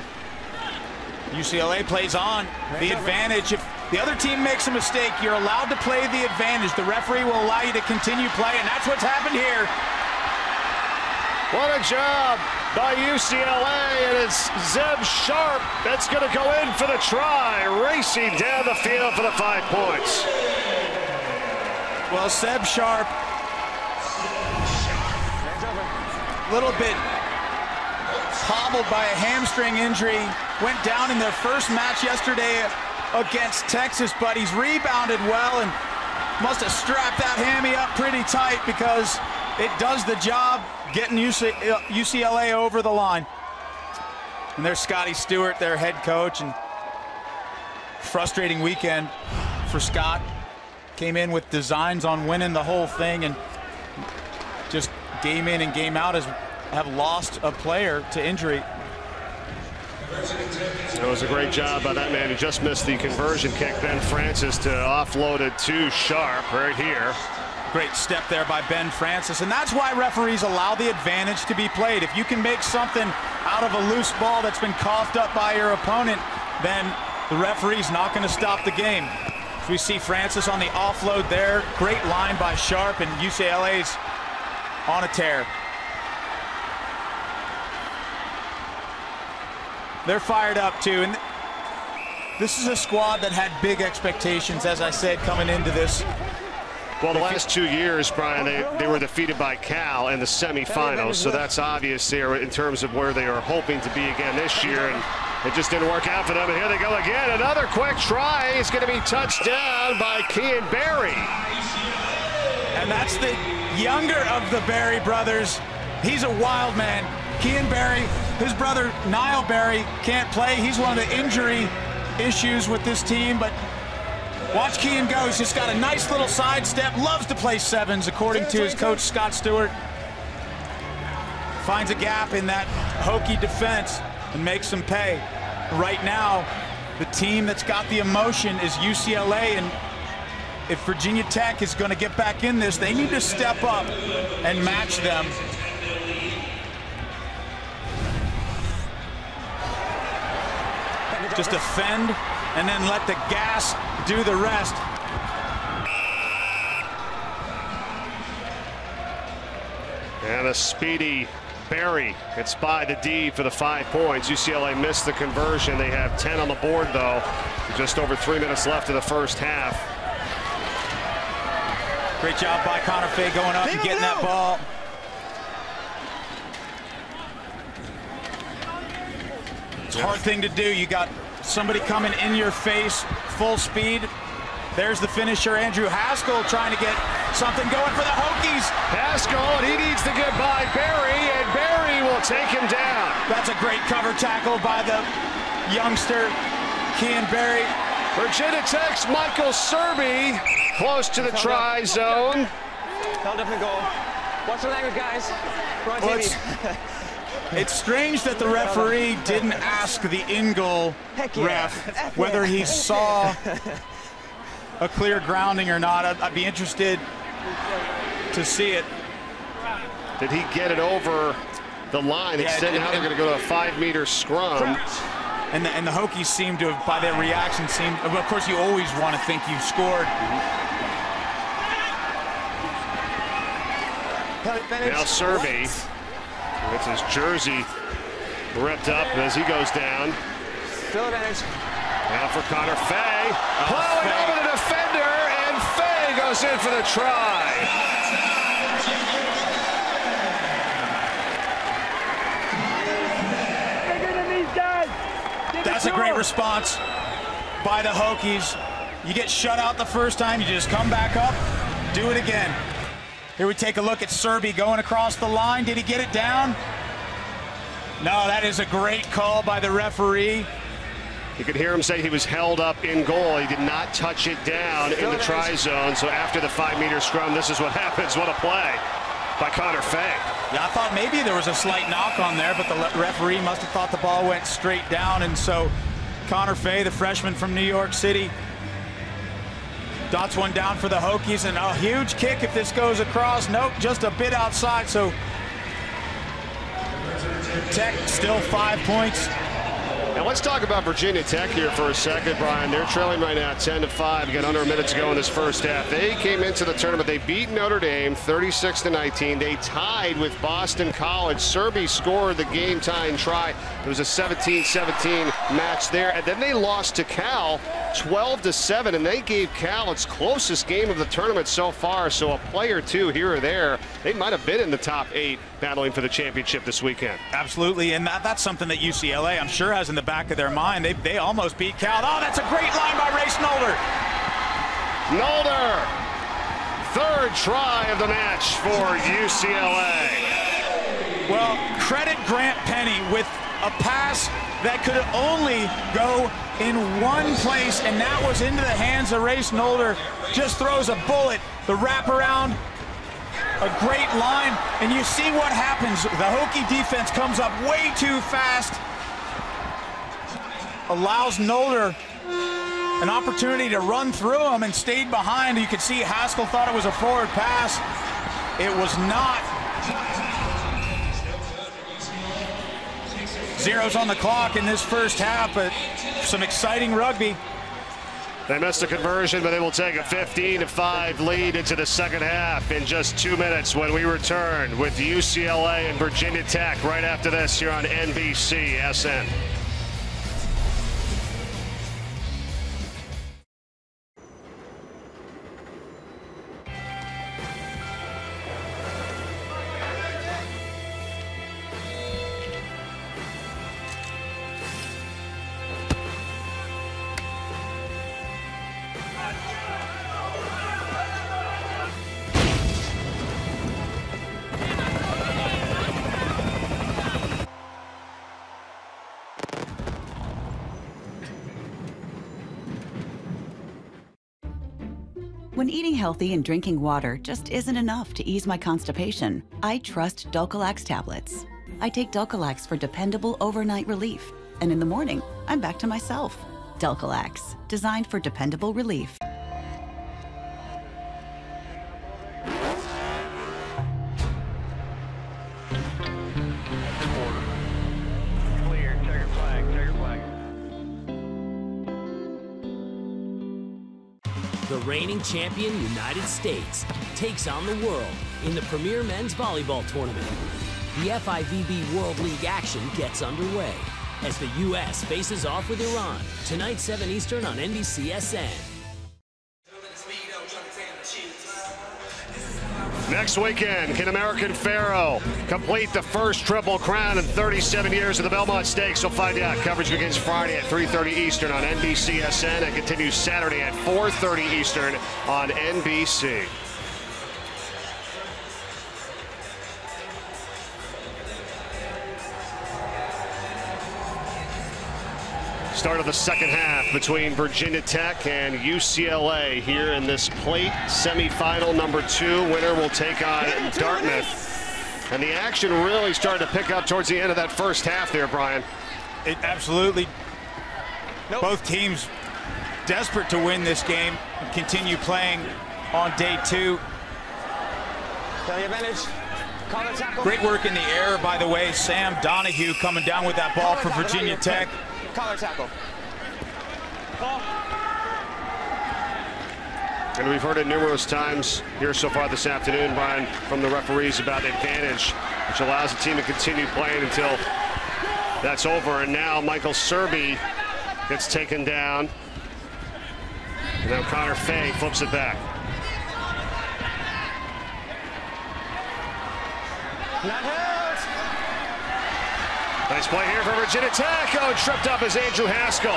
UCLA plays on. The advantage. If the other team makes a mistake, you're allowed to play the advantage. The referee will allow you to continue play, and that's what's happened here. What a job by UCLA, and it's Zeb Sharp that's going to go in for the try, racing down the field for the 5 points. Well, Zeb Sharp, a little bit hobbled by a hamstring injury, went down in their first match yesterday against Texas, but he's rebounded well and must have strapped that hammy up pretty tight because it does the job getting UCLA over the line. And there's Scotty Stewart, their head coach, and frustrating weekend for Scott. Came in with designs on winning the whole thing and just game in and game out have lost a player to injury. It was a great job by that man who just missed the conversion kick, Ben Francis, to offload it to Sharp right here. Great step there by Ben Francis, and that's why referees allow the advantage to be played. If you can make something out of a loose ball that's been coughed up by your opponent, then the referee's not going to stop the game. We see Francis on the offload there. Great line by Sharp, and UCLA's on a tear. They're fired up too, and this is a squad that had big expectations, as I said, coming into this. Well, the last 2 years, Brian, they were defeated by Cal in the semifinals, so that's obvious there in terms of where they are hoping to be again this year, and it just didn't work out for them. And here they go again. Another quick try is going to be touched down by Kean Barry. And that's the younger of the Barry brothers. He's a wild man. Kean Barry, his brother Niall Barry can't play. He's one of the injury issues with this team, but watch Kean go. He's just got a nice little sidestep. Loves to play sevens, according to his coach, Scott Stewart. Finds a gap in that Hokie defense and makes them pay. Right now, the team that's got the emotion is UCLA, and if Virginia Tech is going to get back in this, they need to step up and match them. Just defend and then let the gas do the rest. And a speedy Barry gets by the D for the 5 points. UCLA missed the conversion. They have 10 on the board, though. Just over 3 minutes left in the first half. Great job by Connor Fay going up and getting that ball. It's a hard thing to do. You got somebody coming in your face, full speed. There's the finisher, Andrew Haskell, trying to get something going for the Hokies. Haskell, and he needs to get by Barry, and Barry will take him down. That's a great cover tackle by the youngster, Kean Barry. Virginia Tech's Michael Serby close to the try zone. Held up and goal. Watch the language, guys. We're on TV. It's strange that the referee didn't ask the in-goal ref whether he saw a clear grounding or not. I'd be interested to see it. Did he get it over the line? Yeah, Instead, now they're going to go to a 5-meter scrum. And the Hokies seem to have, by their reaction, of course, you always want to think you've scored. Now Serby with his jersey ripped up as he goes down. Now for Connor Fay. Plowing over the defender, and Fay goes in for the try. That's a great response by the Hokies. You get shut out the first time, you just come back up, do it again. Here we take a look at Serby going across the line. Did he get it down? No, that is a great call by the referee. You could hear him say he was held up in goal. He did not touch it down in the try zone. So after the 5-meter scrum, this is what happens. What a play by Connor Fay. Yeah, I thought maybe there was a slight knock on there, but the referee must have thought the ball went straight down. And so Connor Fay, the freshman from New York City, dots one down for the Hokies, and a huge kick if this goes across. Nope, just a bit outside. So Tech still 5 points Now let's talk about Virginia Tech here for a second, Brian. They're trailing right now 10-5. Got under a minute to go in this first half. They came into the tournament. They beat Notre Dame 36-19. They tied with Boston College. Serby scored the game-tying try. It was a 17-17 match there. And then they lost to Cal 12-7, and they gave Cal its closest game of the tournament so far. So a play or two here or there, they might have been in the top 8 battling for the championship this weekend. Absolutely, and that's something that UCLA, I'm sure, has in the back of their mind. They almost beat Cal. Oh, that's a great line by Race Nolder. Nolder, third try of the match for UCLA. Well, credit Grant Penny with a pass that could only go in one place, and that was into the hands of Race Nolder. Just throws a bullet. The wraparound, a great line, and you see what happens. The Hokie defense comes up way too fast, allows Nolder an opportunity to run through him and stayed behind. You could see Haskell thought it was a forward pass. It was not. Zeros on the clock in this first half, but some exciting rugby. They missed a conversion, but they will take a 15-5 lead into the second half in just 2 minutes when we return with UCLA and Virginia Tech right after this here on NBC SN. When eating healthy and drinking water just isn't enough to ease my constipation, I trust Dulcolax tablets. I take Dulcolax for dependable overnight relief, and in the morning, I'm back to myself. Dulcolax, designed for dependable relief. The reigning champion United States takes on the world in the premier men's volleyball tournament. The FIVB World League action gets underway as the U.S. faces off with Iran tonight 7 Eastern on NBCSN. Next weekend, can American Pharaoh complete the first Triple Crown in 37 years of the Belmont Stakes? We'll find out. Coverage begins Friday at 3:30 Eastern on NBCSN and continues Saturday at 4:30 Eastern on NBC. Start of the second half between Virginia Tech and UCLA here in this plate semifinal number 2. Winner will take on Dartmouth. And the action really started to pick up towards the end of that first half there, Brian. It absolutely. Nope. Both teams desperate to win this game and continue playing on day 2. Great work in the air, by the way. Sam Donahue coming down with that ball for Virginia Tech. Collar tackle. And we've heard it numerous times here so far this afternoon, Brian, from the referees about advantage, which allows the team to continue playing until that's over. And now Michael Serby gets taken down. And now Connor Fay flips it back. Not held. Nice play here for Virginia Tech. Oh, tripped up is Andrew Haskell.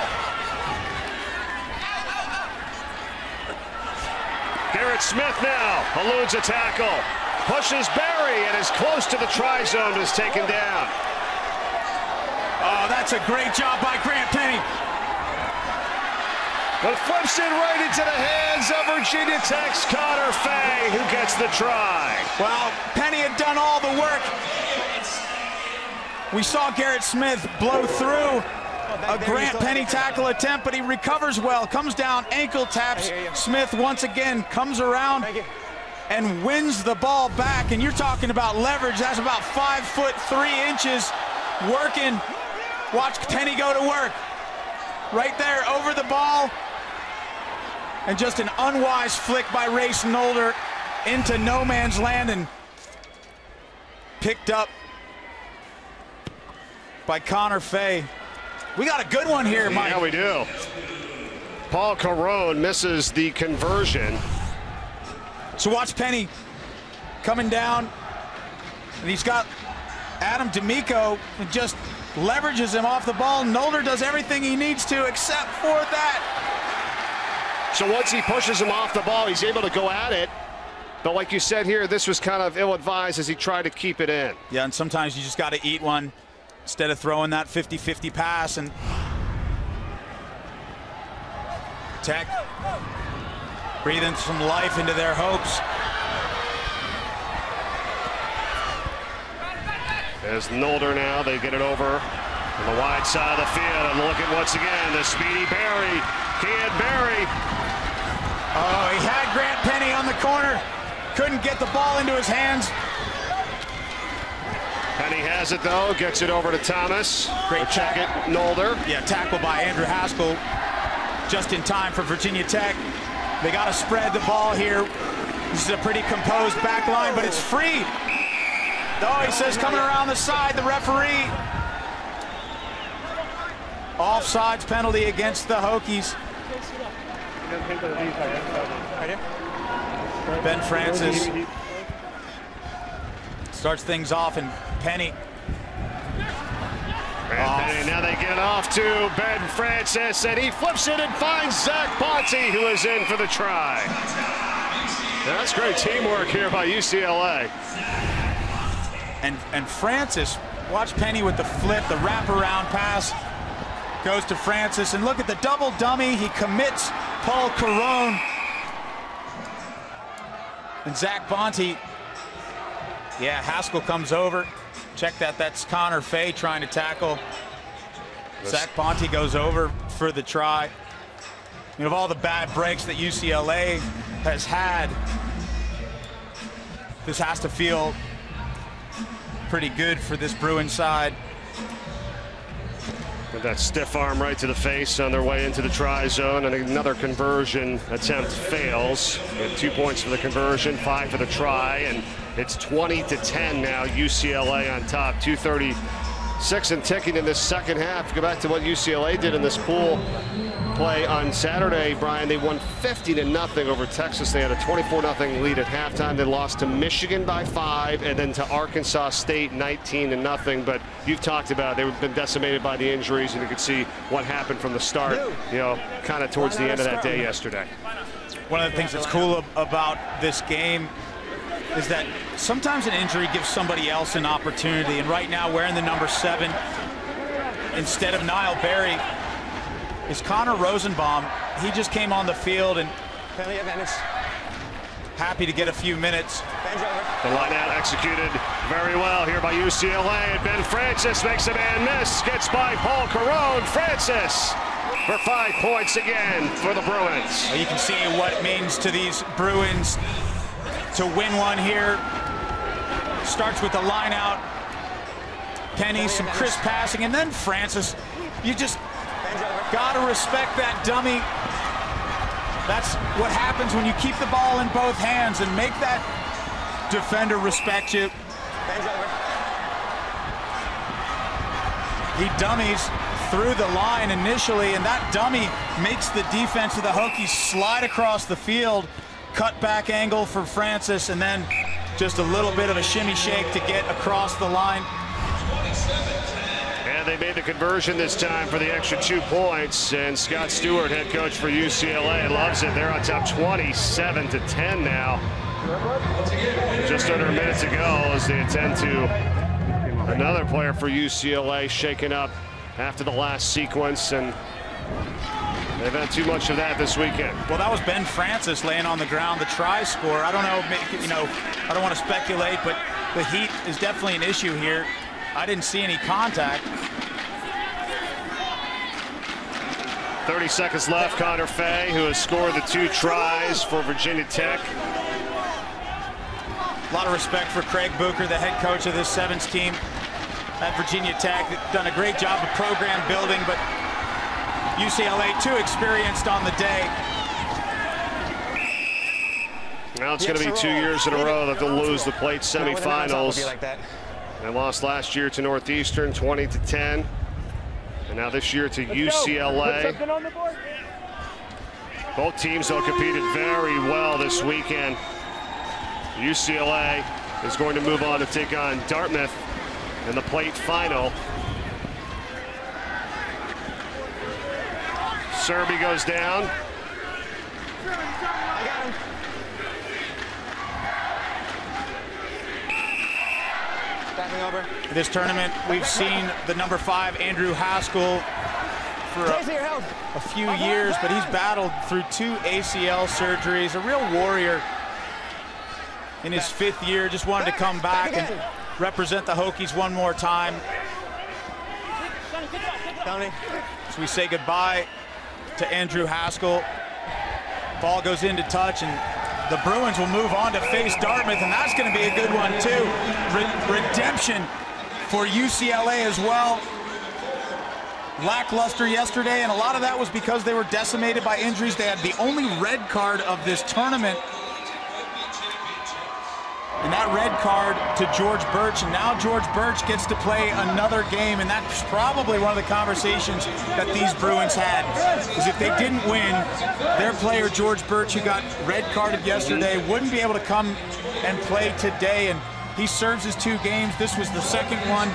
Garrett Smith now eludes a tackle. Pushes Barry and is close to the try zone, is taken down. Oh, that's a great job by Grant Penny. But flips it right into the hands of Virginia Tech's Connor Fay, who gets the try. Well, Penny had done all the work. We saw Garrett Smith blow through a Grant Penny tackle attempt, but he recovers well, comes down, ankle taps. Smith once again comes around and wins the ball back. And you're talking about leverage. That's about 5'3" working Watch Penny go to work. Right there, over the ball. And just an unwise flick by Race Nolder into no man's land and picked up by Connor Fay. We got a good one here, Mike. Yeah, we do. Paul Carone misses the conversion. So watch Penny coming down, and he's got Adam D'Amico and just leverages him off the ball. Nolder does everything he needs to except for that. So once he pushes him off the ball, he's able to go at it. But like you said here, this was kind of ill-advised as he tried to keep it in. Yeah, and sometimes you just got to eat one instead of throwing that 50-50 pass. And Tech breathing some life into their hopes. As Nolder now, they get it over on the wide side of the field. And look at once again, the speedy Barry. Kian Barry. Oh, he had Grant Penny on the corner. Couldn't get the ball into his hands. Penny has it though, gets it over to Thomas. Great check it, Nolder. Yeah, tackle by Andrew Haskell. Just in time for Virginia Tech. They got to spread the ball here. This is a pretty composed back line, but it's free. Oh, he says coming around the side, the referee. Offsides penalty against the Hokies. Ben Francis starts things off, and Penny. Penny, now they get off to Ben Francis, and he flips it and finds Zach Ponte, who is in for the try. That's great teamwork here by UCLA. And Francis, watch Penny with the flip, the wraparound pass, goes to Francis, and look at the double dummy. He commits Paul Carone. And Zach Bonte, yeah, Haskell comes over. Check that, that's Connor Fay trying to tackle. Zach Bonte goes over for the try. You know, of all the bad breaks that UCLA has had, this has to feel pretty good for this Bruin side. With that stiff arm right to the face on their way into the try zone, and another conversion attempt fails. And 2 points for the conversion, 5 for the try, and it's 20-10 now. UCLA on top, 2:36 and ticking in this second half. Go back to what UCLA did in this pool play on Saturday, Brian. They won 50-0 over Texas. They had a 24-0 lead at halftime. They lost to Michigan by 5, and then to Arkansas State 19-0. But you've talked about they've been decimated by the injuries, and you could see what happened from the start, you know, kind of towards the end of that day yesterday. One of the things that's cool about this game is that sometimes an injury gives somebody else an opportunity, and right now wearing the number 7 instead of Niall Berry is Connor Rosenbaum. He just came on the field and happy to get a few minutes. The line out executed very well here by UCLA, and Ben Francis makes a man miss, gets by Paul Carone. Francis for 5 points again for the Bruins. Well, you can see what it means to these Bruins to win one here. Starts with the line out. Penny, some crisp passing, and then Francis. You just gotta respect that dummy. That's what happens when you keep the ball in both hands and make that defender respect you. He dummies through the line initially, and that dummy makes the defense of the Hokies slide across the field. Cut back angle for Francis, and then just a little bit of a shimmy shake to get across the line. And they made the conversion this time for the extra 2 points, and Scott Stewart, head coach for UCLA, loves it. They're on top 27-10 now. Just under a minute to go as they attend to another player for UCLA shaken up after the last sequence, and they've had too much of that this weekend. Well, that was Ben Francis laying on the ground, the try score. I don't know, you know, I don't want to speculate, but the heat is definitely an issue here. I didn't see any contact. 30 seconds left. Connor Fay, who has scored the 2 tries for Virginia Tech. A lot of respect for Craig Booker, the head coach of this Sevens team. at Virginia Tech. Done a great job of program building, but UCLA too experienced on the day. Now it's going to be 2 years in a row that they'll lose the plate semifinals. They lost last year to Northeastern 20-10. And now this year to UCLA. Both teams, though, competed very well this weekend. UCLA is going to move on to take on Dartmouth in the plate final. Serby goes down. Over. This tournament, we've seen the number 5, Andrew Haskell, for a few years, but he's battled through 2 ACL surgeries. A real warrior in his 5th year. Just wanted to come back and represent the Hokies one more time. So we say goodbye to Andrew Haskell. Ball goes into touch, and the Bruins will move on to face Dartmouth, and that's going to be a good one, too. Redemption for UCLA as well. Lackluster yesterday, and a lot of that was because they were decimated by injuries. They had the only red card of this tournament. And that red card to George Birch, and now George Birch gets to play another game, and that's probably one of the conversations that these Bruins had, is if they didn't win, their player George Birch, who got red carded yesterday, wouldn't be able to come and play today, and he serves his 2 games. This was the second one,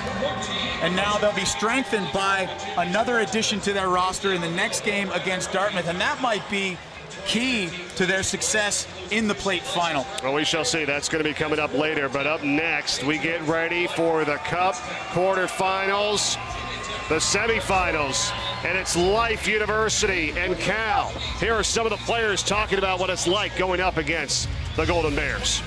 and now they'll be strengthened by another addition to their roster in the next game against Dartmouth, and that might be key to their success in the plate final. Well, we shall see. That's going to be coming up later. But up next, we get ready for the Cup quarterfinals, the semifinals, and it's Life University and Cal. Here are some of the players talking about what it's like going up against the Golden Bears.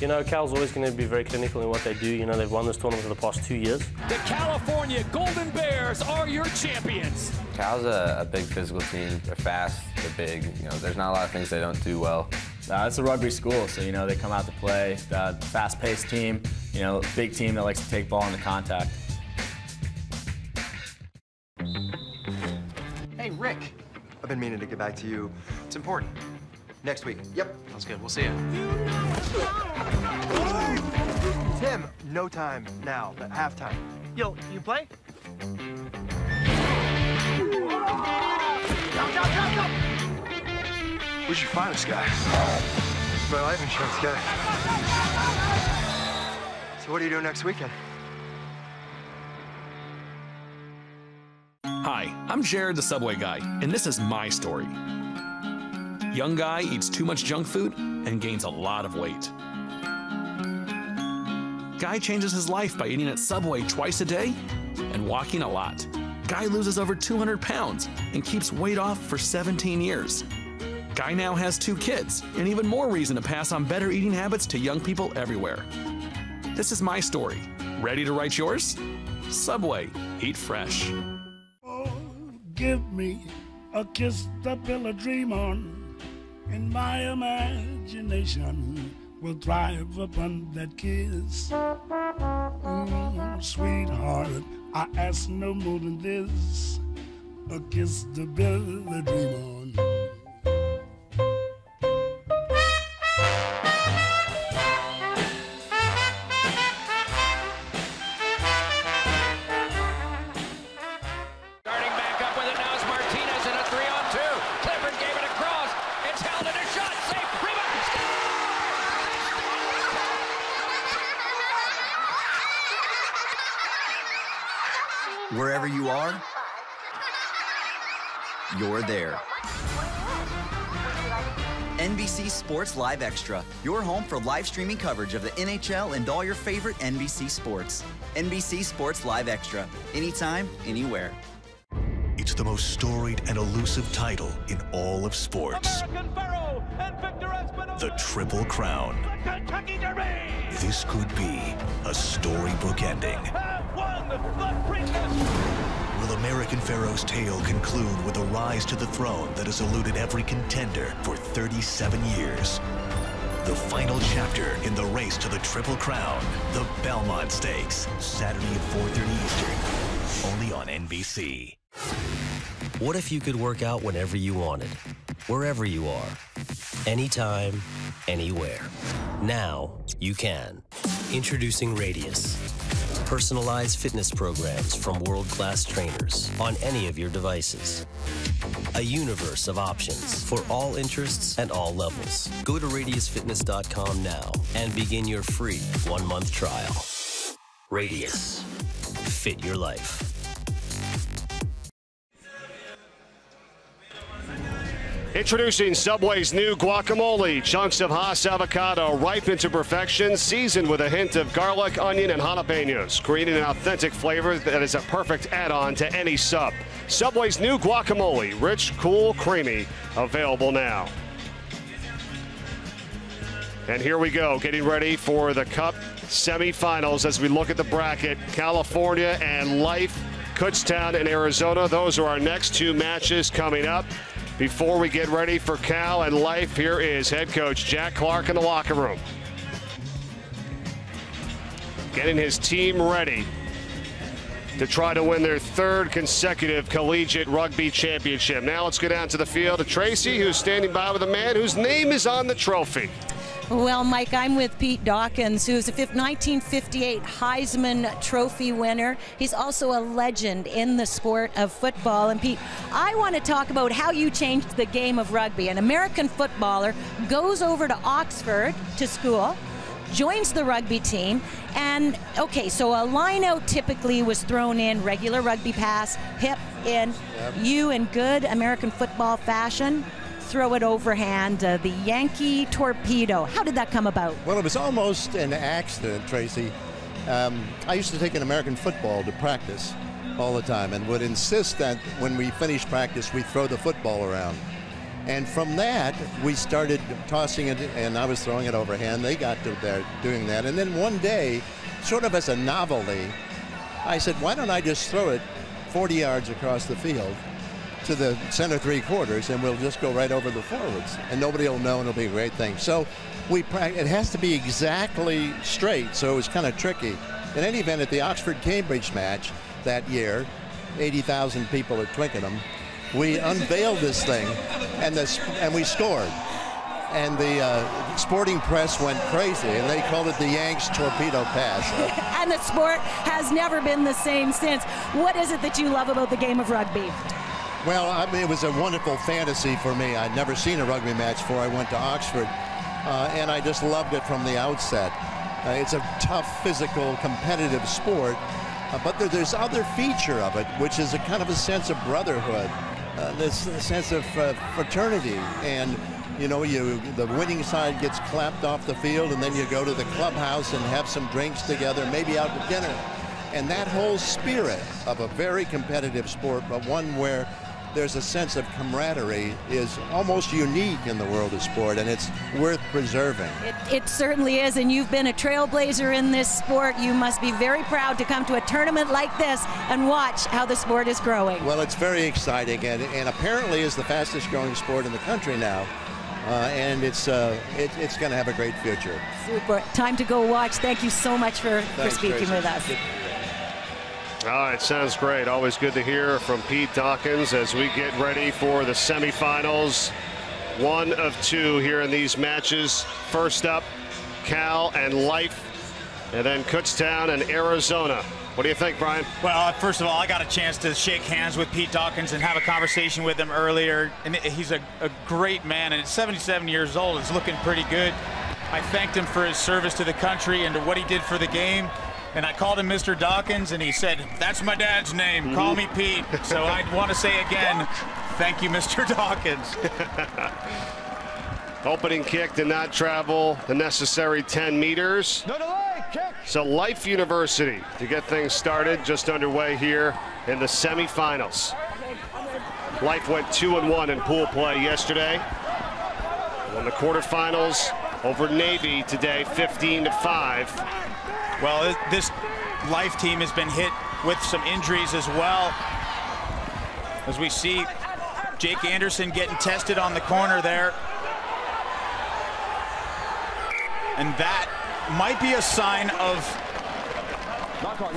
You know, Cal's always going to be very clinical in what they do. You know, they've won this tournament for the past 2 years. The California Golden Bears are your champions. Cal's a big physical team. They're fast, they're big. You know, there's not a lot of things they don't do well. It's a rugby school, so, you know, they come out to play. Fast-paced team, you know, big team that likes to take ball into contact. Hey, Rick. I've been meaning to get back to you. It's important. Next week. Yep. Sounds good. We'll see you. Tim, no time now, but halftime. Yo, you play? Where'd you find this guy? My life insurance guy. So what are you doing next weekend? Hi, I'm Jared the Subway guy, and this is my story. Young guy eats too much junk food and gains a lot of weight. Guy changes his life by eating at Subway twice a day and walking a lot. Guy loses over 200 pounds and keeps weight off for 17 years. Guy now has 2 kids, and even more reason to pass on better eating habits to young people everywhere. This is my story. Ready to write yours? Subway, eat fresh. Oh, give me a kiss to build a dream on. And my imagination will thrive upon that kiss. Sweetheart, I ask no more than this. A kiss to build a dream on. Wherever you are, you're there. NBC Sports Live Extra, your home for live streaming coverage of the NHL and all your favorite NBC sports. NBC Sports Live Extra, anytime, anywhere. It's the most storied and elusive title in all of sports. The Triple Crown. This could be a storybook ending. Will American Pharaoh's tale conclude with a rise to the throne that has eluded every contender for 37 years? The final chapter in the race to the Triple Crown, the Belmont Stakes, Saturday at 4:30 Eastern, only on NBC. What if you could work out whenever you wanted, wherever you are, anytime, anywhere? Now you can. Introducing Radius. Personalized fitness programs from world-class trainers on any of your devices. A universe of options for all interests and all levels. Go to radiusfitness.com now and begin your free 1-month trial. Radius. Fit your life. Introducing Subway's new guacamole. Chunks of Hass avocado ripened to perfection, seasoned with a hint of garlic, onion, and jalapenos, creating an authentic flavor that is a perfect add-on to any sub. Subway's new guacamole, rich, cool, creamy, available now. And here we go, getting ready for the Cup semifinals as we look at the bracket. California and Life, Kutztown and Arizona. Those are our next two matches coming up. Before we get ready for Cal and Life, here is head coach Jack Clark in the locker room, getting his team ready to try to win their third consecutive collegiate rugby championship. Now let's go down to the field to Tracy, who's standing by with a man whose name is on the trophy. Well, Mike, I'm with Pete Dawkins, who's a 1958 Heisman Trophy winner. He's also a legend in the sport of football. And Pete, I want to talk about how you changed the game of rugby. An American footballer goes over to Oxford to school, joins the rugby team, and okay, so a line out typically was thrown in, regular rugby pass, hip in. Yep. You in good American football fashion throw it overhand, the Yankee torpedo. How did that come about? Well, it was almost an accident, Tracy. I used to take an American football to practice all the time and would insist that when we finished practice, we throw the football around. And from that, we started tossing it, and I was throwing it overhand. They got to there doing that. And then one day, sort of as a novelty, I said, why don't I just throw it 40 yards across the field to the center three-quarters, and we'll just go right over the forwards, and nobody will know, and it'll be a great thing. So it has to be exactly straight, so it was kind of tricky. In any event, at the Oxford-Cambridge match that year, 80,000 people at Twickenham, we unveiled this thing, and we scored. And the sporting press went crazy, and they called it the Yanks torpedo pass. And the sport has never been the same since. What is it that you love about the game of rugby? Well, I mean, it was a wonderful fantasy for me. I'd never seen a rugby match before I went to Oxford, and I just loved it from the outset. It's a tough, physical, competitive sport, but there's other feature of it, which is a kind of a sense of brotherhood, this sense of fraternity, and you know, the winning side gets clapped off the field, and then you go to the clubhouse and have some drinks together, maybe out to dinner. And that whole spirit of a very competitive sport, but one where there's a sense of camaraderie, is almost unique in the world of sport, and it's worth preserving. It certainly is, and you've been a trailblazer in this sport. You must be very proud to come to a tournament like this and watch how the sport is growing. Well, it's very exciting, and apparently is the fastest growing sport in the country now. And it's going to have a great future. Super. Time to go watch. Thank you so much for speaking Tracy. with us. All right, sounds great. Always good to hear from Pete Dawkins as we get ready for the semifinals. One of two here in these matches. First up, Cal and Life, and then Kutztown and Arizona. What do you think, Brian? Well, first of all, I got a chance to shake hands with Pete Dawkins and have a conversation with him earlier. And he's a great man, and at 77 years old, is looking pretty good. I thanked him for his service to the country and to what he did for the game. And I called him Mr. Dawkins, and he said, that's my dad's name. Call me Pete. So I want to say again, thank you, Mr. Dawkins. Opening kick did not travel the necessary 10 meters. No delay, kick. So Life University to get things started, just underway here in the semifinals. Life went 2-1 in pool play yesterday. Won the quarterfinals over Navy today, 15-5. Well, this Life team has been hit with some injuries as well. As we see Jake Anderson getting tested on the corner there. And that might be a sign of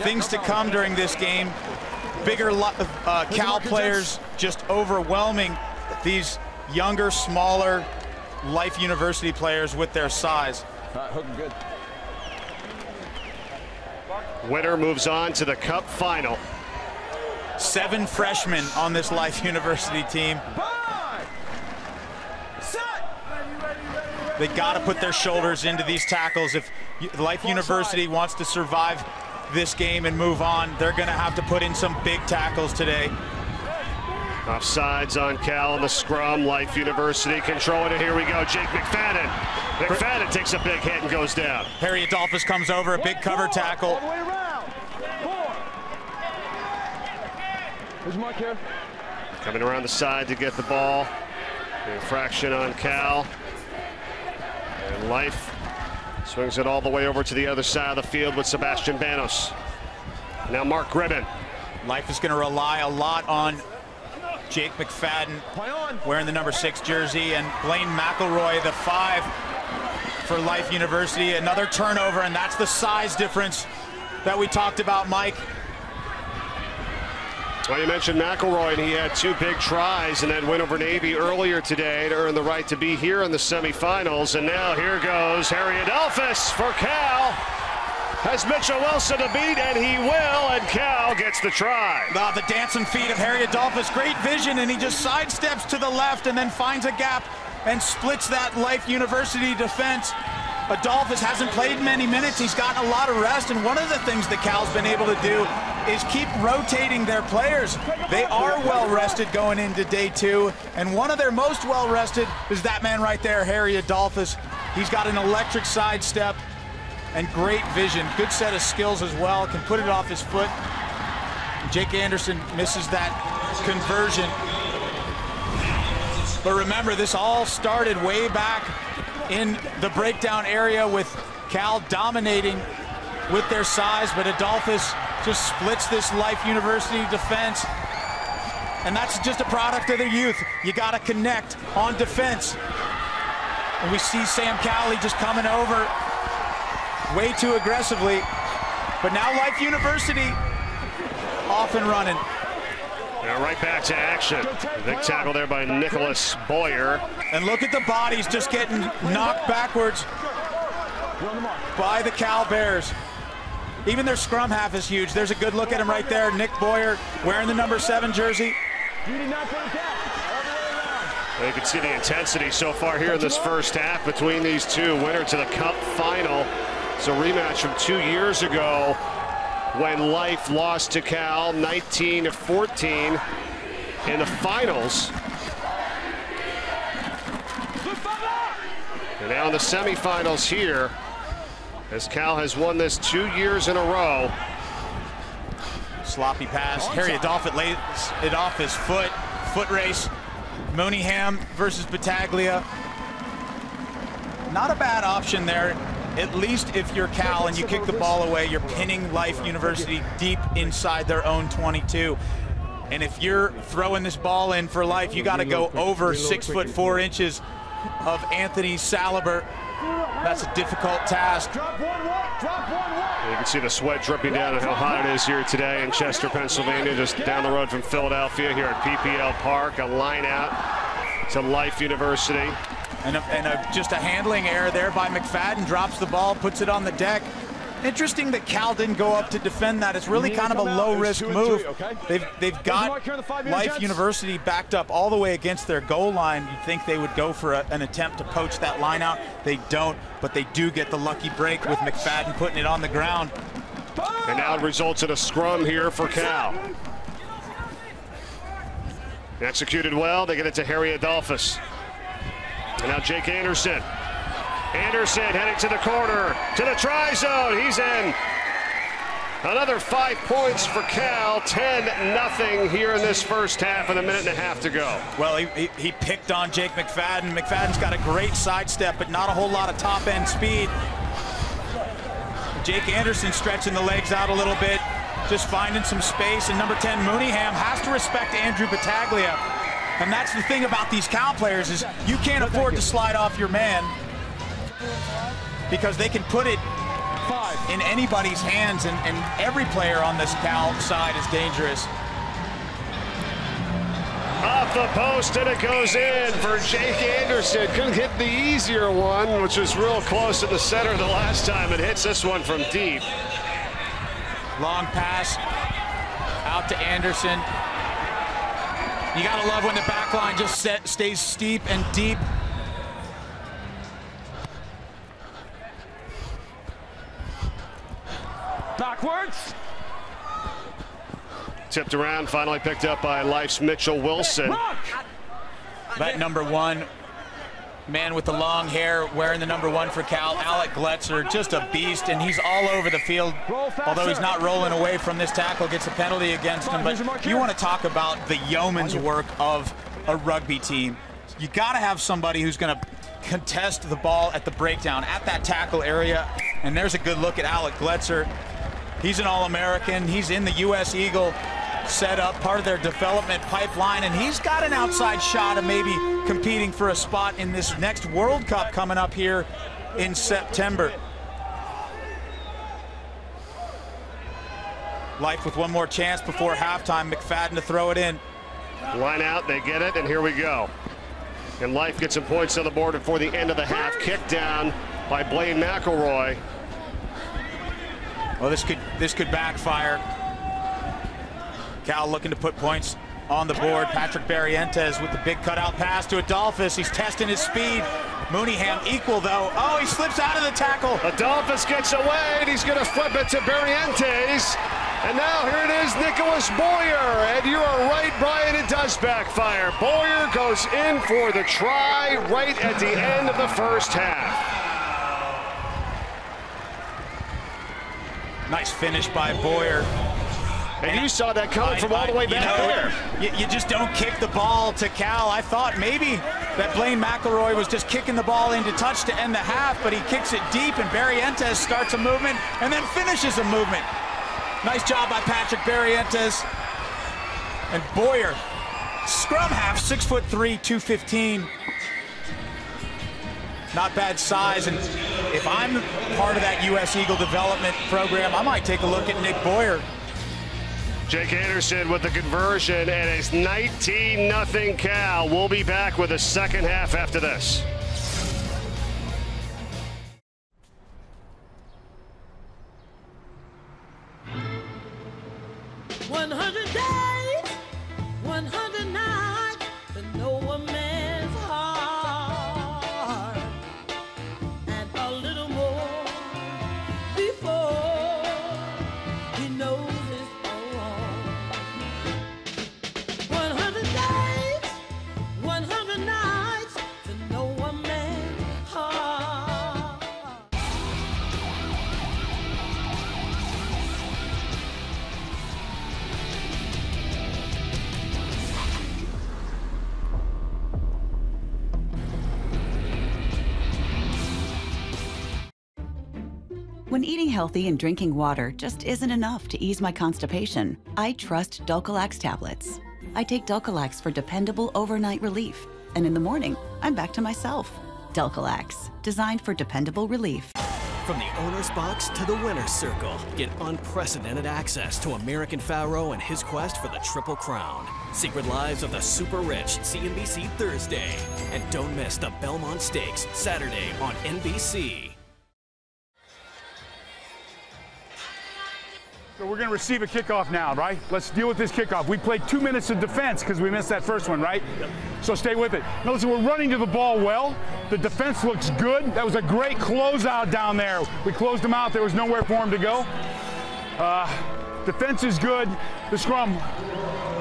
things to come during this game. Bigger Cal players just overwhelming these younger, smaller Life University players with their size. Hooking good. Winner moves on to the Cup final. 7 freshmen on this Life University team. They got to put their shoulders into these tackles. If Life University wants to survive this game and move on, they're going to have to put in some big tackles today. Offsides on Cal in the scrum. Life University controlling it. Here we go. Jake McFadden. McFadden takes a big hit and goes down. Harry Adolphus comes over, a big cover tackle. All the way around. 4. Where's Mark here? Coming around the side to get the ball. The infraction on Cal. And Life swings it all the way over to the other side of the field with Sebastian Banos. Now Mark Gribben. Life is going to rely a lot on Jake McFadden wearing the number 6 jersey, and Blaine McElroy, the 5 for Life University. Another turnover, and that's the size difference that we talked about, Mike. Well, you mentioned McElroy, and he had 2 big tries and then went over Navy earlier today to earn the right to be here in the semifinals. And now here goes Harry Adolphus for Cal. Has Mitchell Wilson to beat, and he will, and Cal gets the try. The dancing feet of Harry Adolphus, great vision, and he just sidesteps to the left and then finds a gap and splits that Life University defense. Adolphus hasn't played many minutes. He's gotten a lot of rest, and one of the things that Cal's been able to do is keep rotating their players. They are well rested going into day 2, and one of their most well rested is that man right there, Harry Adolphus. He's got an electric sidestep and great vision, good set of skills as well, can put it off his foot. Jake Anderson misses that conversion. But remember, this all started way back in the breakdown area with Cal dominating with their size, but Adolphus just splits this Life University defense. And that's just a product of their youth. You got to connect on defense. And we see Sam Cowley just coming over way too aggressively. But now Life University off and running. Now right back to action. Big tackle there by Nicholas Boyer. And look at the bodies just getting knocked backwards by the Cal Bears. Even their scrum half is huge. There's a good look at him right there. Nick Boyer wearing the number 7 jersey. You can see the intensity so far here in this first half between these two. Winner to the Cup final. It's a rematch from 2 years ago when Life lost to Cal 19-14 in the finals. And now in the semifinals here, as Cal has won this 2 years in a row. Sloppy pass. Harry Adolphus lays it off his foot. Foot race. Mooneyham versus Battaglia. Not a bad option there. At least if you're Cal and you kick the ball away, you're pinning Life University deep inside their own 22. And if you're throwing this ball in for Life, you got to go over 6'4" of Anthony Salibert. That's a difficult task. You can see the sweat dripping down and how hot it is here today in Chester, Pennsylvania, just down the road from Philadelphia here at PPL Park. A line out to Life University. And just a handling error there by McFadden. Drops the ball, puts it on the deck. Interesting that Cal didn't go up to defend that. It's really kind of a low-risk move. They've got Life University backed up all the way against their goal line. You'd think they would go for an attempt to poach that line out. They don't, but they do get the lucky break with McFadden putting it on the ground. And now it results in a scrum here for Cal. Executed well. They get it to Harry Adolphus. And now Jake Anderson. Anderson heading to the corner, to the try zone. He's in. Another 5 points for Cal. 10-0 here in this first half and a minute and a half to go. Well, he picked on Jake McFadden. McFadden's got a great sidestep, but not a whole lot of top-end speed. Jake Anderson stretching the legs out a little bit, just finding some space. And number 10, Mooneyham, has to respect Andrew Battaglia. And that's the thing about these Cal players is you can't afford to slide off your man. because they can put it in anybody's hands, and every player on this Cal side is dangerous. Off the post, and it goes in for Jake Anderson. Couldn't hit the easier one, which was real close in the center the last time. It hits this one from deep. Long pass out to Anderson. You gotta love when the back line just stays steep and deep. Backwards. Tipped around, finally picked up by Life's Mitchell Wilson. That number 1 man with the long hair wearing the number 1 for Cal, Alec Gletzer, just a beast, and he's all over the field. Although he's not rolling away from this tackle, gets a penalty against him. But you want to talk about the yeoman's work of a rugby team. You got to have somebody who's going to contest the ball at the breakdown, at that tackle area. And there's a good look at Alec Gletzer. He's an All-American. He's in the U.S. Eagle setup, part of their development pipeline, and he's got an outside shot of maybe competing for a spot in this next World Cup coming up here in September. Life with one more chance before halftime. McFadden to throw it in. Line out, they get it, and here we go. And Life gets some points on the board before the end of the half. Kick down by Blaine McElroy. Well, this could backfire. Cal looking to put points on the board. Patrick Barrientos with the big cutout pass to Adolphus. He's testing his speed. Mooneyham equal though. Oh, he slips out of the tackle. Adolphus gets away, and he's going to flip it to Barrientos. And now here it is, Nicholas Boyer. And you are right, Brian, it does backfire. Boyer goes in for the try right at the end of the first half. Nice finish by Boyer. And you saw that coming from all the way back there. You just don't kick the ball to Cal. I thought maybe that Blaine McElroy was just kicking the ball into touch to end the half, but he kicks it deep, and Barrientos starts a movement and then finishes a movement. Nice job by Patrick Barrientos. And Boyer, scrum half, 6'3", 215. Not bad size, and if I'm part of that U.S. Eagle development program, I might take a look at Nick Boyer. Jake Anderson with the conversion, and it's 19-0 Cal. We'll be back with the second half after this. When eating healthy and drinking water just isn't enough to ease my constipation, I trust Dulcolax tablets. I take Dulcolax for dependable overnight relief, and in the morning, I'm back to myself. Dulcolax, designed for dependable relief. From the owner's box to the winner's circle, get unprecedented access to American Pharaoh and his quest for the Triple Crown. Secret Lives of the Super Rich, CNBC Thursday. And don't miss the Belmont Stakes, Saturday on NBC. So we're going to receive a kickoff now, right? Let's deal with this kickoff. We played 2 minutes of defense because we missed that first one, right? Yep. So stay with it. Now listen, we're running to the ball well. The defense looks good. That was a great closeout down there. We closed them out. There was nowhere for them to go. Defense is good. The scrum,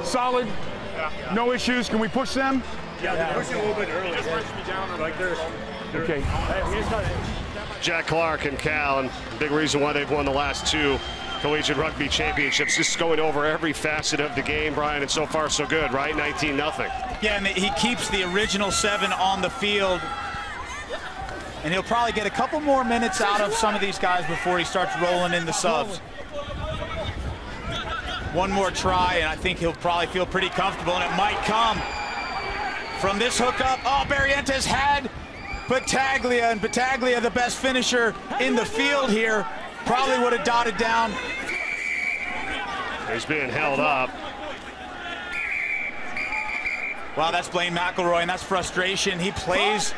solid. Yeah. No issues. Can we push them? Yeah, they're pushing a little bit early. Just push me down like this. Okay. Jack Clark and Cal, and big reason why they've won the last 2 Collegiate Rugby Championships. Just going over every facet of the game, Brian, and so far so good, right? 19-0. Yeah, and he keeps the original 7 on the field. And he'll probably get a couple more minutes out of some of these guys before he starts rolling in the subs. One more try, and I think he'll probably feel pretty comfortable, and it might come from this hookup. Oh, Barrientos had Battaglia, and Battaglia, the best finisher in the field here, probably would have dotted down. He's being held up. Wow, that's Blaine McElroy, and that's frustration. He plays.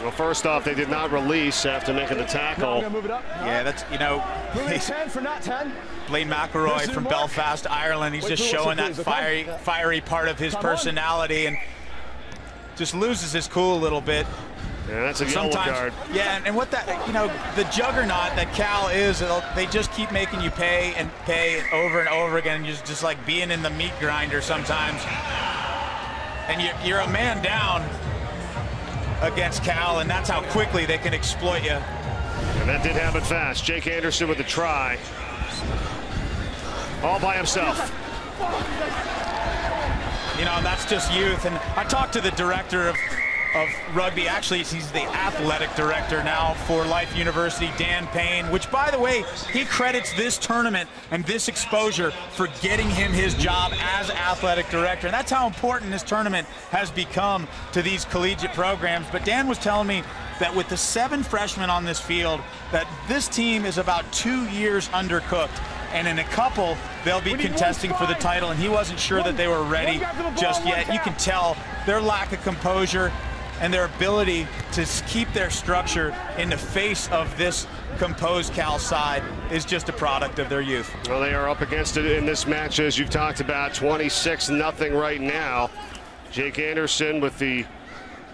Well, first off, they did not release after making the tackle. Yeah, that's, you know, 10 for not 10. Blaine McElroy from Belfast, Ireland. He's just showing that fiery part of his personality and just loses his cool a little bit. Yeah, that's a yellow card. Yeah, and what that, you know, the juggernaut that Cal is, they just keep making you pay and pay over and over again. You're just like being in the meat grinder sometimes. And you're a man down against Cal, and that's how quickly they can exploit you. And that did happen fast. Jake Anderson with the try. All by himself. You know, that's just youth. And I talked to the director of rugby. Actually, he's the athletic director now for Life University, Dan Payne, which, by the way, he credits this tournament and this exposure for getting him his job as athletic director. And that's how important this tournament has become to these collegiate programs. But Dan was telling me that with the 7 freshmen on this field, that this team is about 2 years undercooked. And in a couple, they'll be contesting for the title, and he wasn't sure that they were ready just yet. You can tell their lack of composure and their ability to keep their structure in the face of this composed Cal side is just a product of their youth. Well, they are up against it in this match, as you've talked about, 26-0 right now. Jake Anderson with the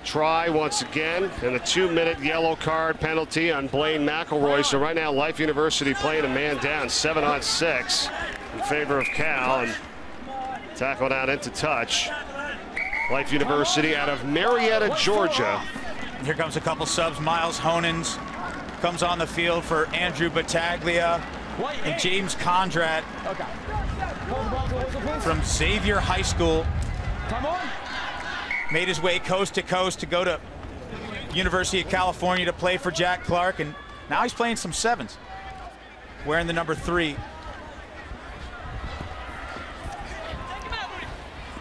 try once again, and the 2-minute yellow card penalty on Blaine McElroy. So right now, Life University playing a man down, 7-on-6 in favor of Cal, and tackled out into touch. Life University out of Marietta, Georgia. Here comes a couple subs. Miles Honens comes on the field for Andrew Battaglia, and James Condrat from Xavier High School made his way coast to coast to go to University of California to play for Jack Clark, and now he's playing some 7s, wearing the number 3.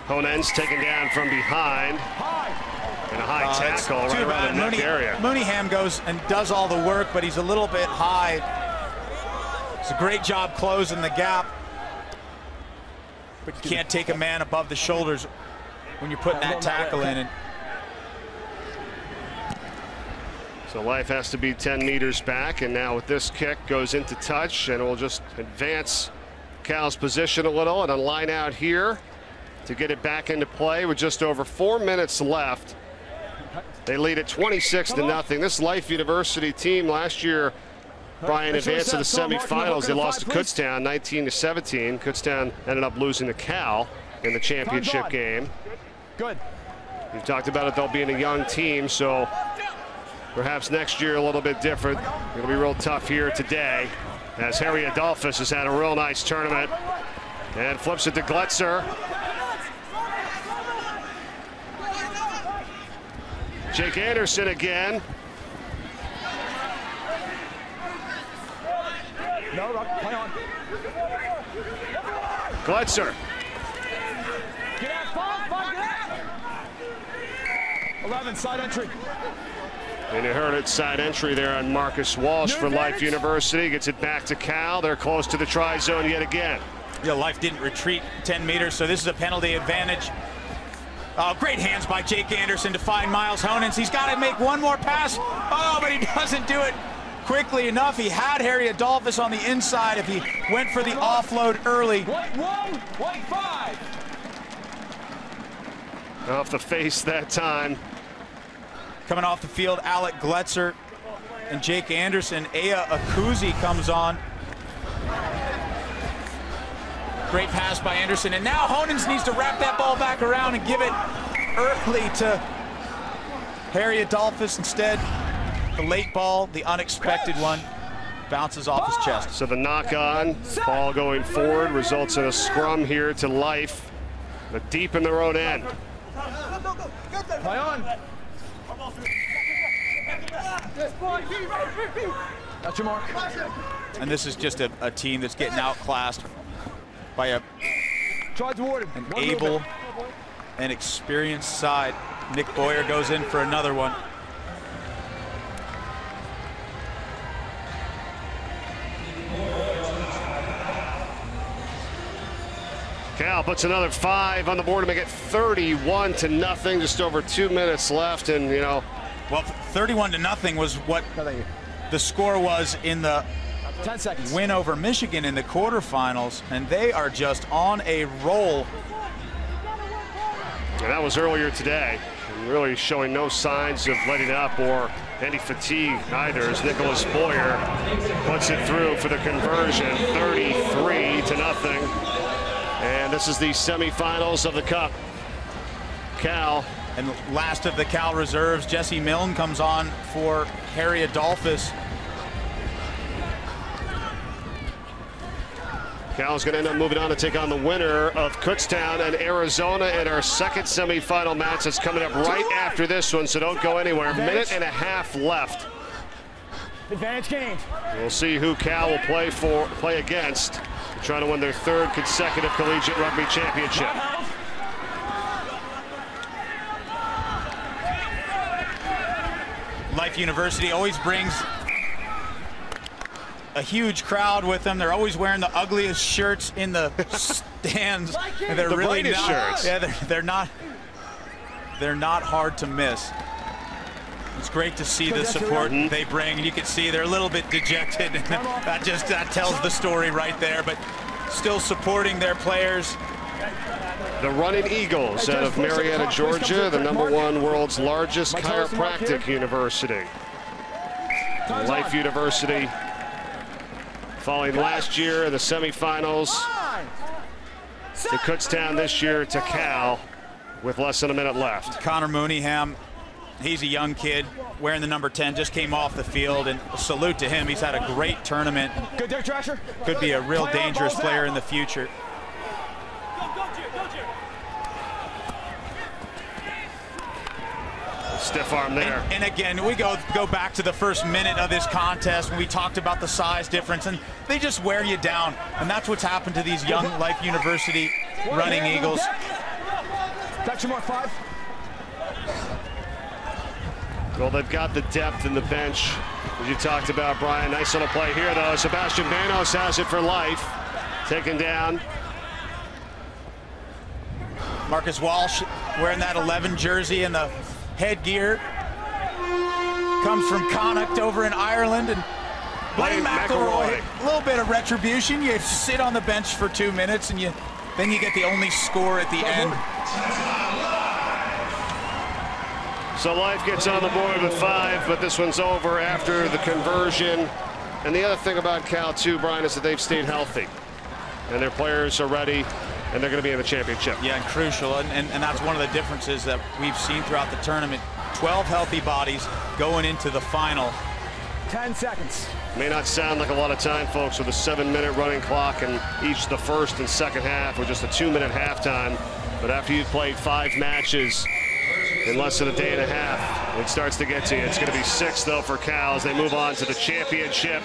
Honens taken down from behind, and a high tackle right around the neck area. Mooneyham goes and does all the work, but he's a little bit high. It's a great job closing the gap, but you can't take a man above the shoulders when you're putting that tackle in. So Life has to be 10 meters back, and now with this kick goes into touch, and we'll just advance Cal's position a little and a line out here to get it back into play with just over 4 minutes left. They lead at 26-0. This Life University team last year, Brian, advanced to the semifinals. They lost to Kutztown 19-17. Kutztown ended up losing to Cal in the championship game. Good. We've talked about it, they'll be in a young team, so perhaps next year a little bit different. It'll be real tough here today, as Harry Adolphus has had a real nice tournament and flips it to Gletzer. Jake Anderson again. No, play on. Gletzer. Get out, 11, side entry. And you heard it, side entry there on Marcus Walsh for Life University. Gets it back to Cal. They're close to the try zone yet again. Yeah, Life didn't retreat 10 meters, so this is a penalty advantage. Great hands by Jake Anderson to find Miles Honens. He's got to make one more pass. Oh, but he doesn't do it quickly enough. He had Harry Adolphus on the inside if he went for the offload early. White 5. Off the face that time. Coming off the field, Alec Gletzer and Jake Anderson. Aya Akuzi comes on. Great pass by Anderson, and now Honens needs to wrap that ball back around and give it early to Harry Adolphus. Instead, the late ball, the unexpected one, bounces off his chest. So the knock-on, ball going forward, results in a scrum here to Life, but deep in their own end. Play on. That's your mark. And this is just a team that's getting outclassed by an able and experienced side. Nick Boyer goes in for another one. Cal puts another 5 on the board to make it 31-0. Just over 2 minutes left, and you know. Well, 31-0 was what the score was in the 10 seconds. Win over Michigan in the quarterfinals, and they are just on a roll. And that was earlier today, and really showing no signs of letting up or any fatigue either, as Nicholas Boyer puts it through for the conversion, 33-0. And this is the semifinals of the Cup. Cal. And last of the Cal reserves, Jesse Milne comes on for Harry Adolphus. Cal's going to end up moving on to take on the winner of Kutztown and Arizona in our second semifinal match. That's coming up right after this one, so don't go anywhere. Minute and a half left. Advantage gained. We'll see who Cal will play against, trying to win their 3rd consecutive Collegiate Rugby Championship. Life University always brings a huge crowd with them. They're always wearing the ugliest shirts in the stands. And they're really not, shirts. Yeah, they're not hard to miss. It's great to see the support they bring. You can see they're a little bit dejected. that tells the story right there, but still supporting their players. The Running Eagles out of Marietta, Georgia, the #1 world's largest chiropractic university. Life University falling last year in the semifinals to Kutztown this year to Cal with less than a minute left. Connor Mooneyham, he's a young kid wearing the number 10, just came off the field, and a salute to him. He's had a great tournament. Good there, Trasher. Could be a real dangerous player in the future. Stiff arm there. And again, we go back to the first minute of this contest when we talked about the size difference, and they just wear you down. And that's what's happened to these young Life University Running Eagles. Got your mark 5. Well, they've got the depth in the bench, as you talked about, Brian. Nice little play here, though. Sebastian Banos has it for Life. Taken down. Marcus Walsh wearing that 11 jersey and the headgear. Comes from Connacht over in Ireland. And Blaine McElroy, a little bit of retribution. You sit on the bench for 2 minutes, and then you get the only score at the end. So Life gets on the board with 5, but this one's over after the conversion. And the other thing about Cal, too, Brian, is that they've stayed healthy. And their players are ready, and they're going to be in the championship. Yeah, and crucial. And that's one of the differences that we've seen throughout the tournament. 12 healthy bodies going into the final. 10 seconds. May not sound like a lot of time, folks, with a 7-minute running clock in each the first and second half, or just a 2-minute halftime. But after you've played 5 matches in less than a day and a half, it starts to get to you. It's going to be 6, though, for Cal as they move on to the championship.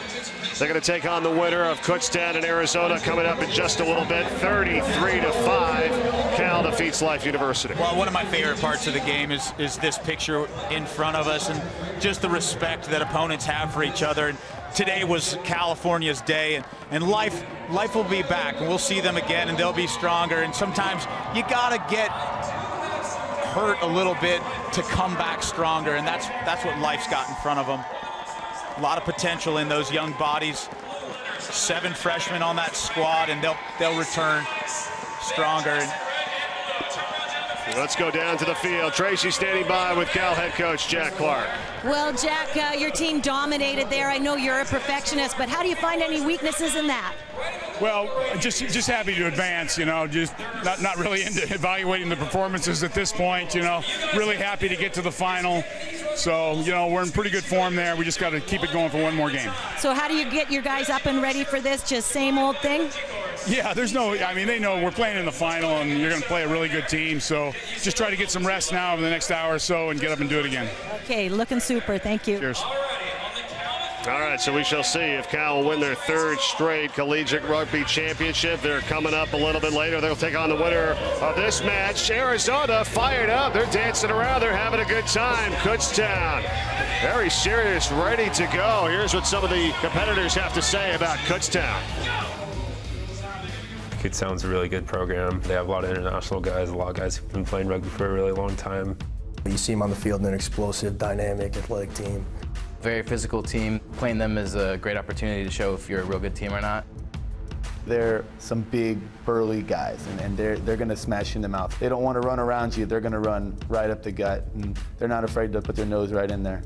They're going to take on the winner of Kutztown and Arizona coming up in just a little bit. 33-5. Cal defeats Life University. Well, one of my favorite parts of the game is this picture in front of us, and just the respect that opponents have for each other. And today was California's day, and Life will be back, and we'll see them again, and they'll be stronger. And sometimes you got to get hurt a little bit to come back stronger, and that's what Life's got in front of them. A lot of potential in those young bodies. 7 freshmen on that squad, and they'll return stronger. Let's go down to the field. Tracy standing by with Cal head coach Jack Clark. Well, Jack, your team dominated there. I know you're a perfectionist, but how do you find any weaknesses in that? Well, just happy to advance, you know, just not really into evaluating the performances at this point, you know. Really happy to get to the final. So, you know, we're in pretty good form there. We just got to keep it going for one more game. So how do you get your guys up and ready for this? Just same old thing? Yeah, they know we're playing in the final, and you're going to play a really good team. So just try to get some rest now over the next hour or so and get up and do it again. Okay, looking super. Thank you. Cheers. All right, so we shall see if Cal will win their third straight Collegiate Rugby Championship. They're coming up a little bit later. They'll take on the winner of this match. Arizona fired up. They're dancing around. They're having a good time. Kutztown, very serious, ready to go. Here's what some of the competitors have to say about Kutztown. Kutztown's a really good program. They have a lot of international guys, a lot of guys who've been playing rugby for a really long time. You see them on the field, they're an explosive, dynamic, athletic team. Very physical team. Playing them is a great opportunity to show if you're a real good team or not. They're some big, burly guys, and they're going to smash you in the mouth. They don't want to run around you. They're going to run right up the gut, and they're not afraid to put their nose right in there.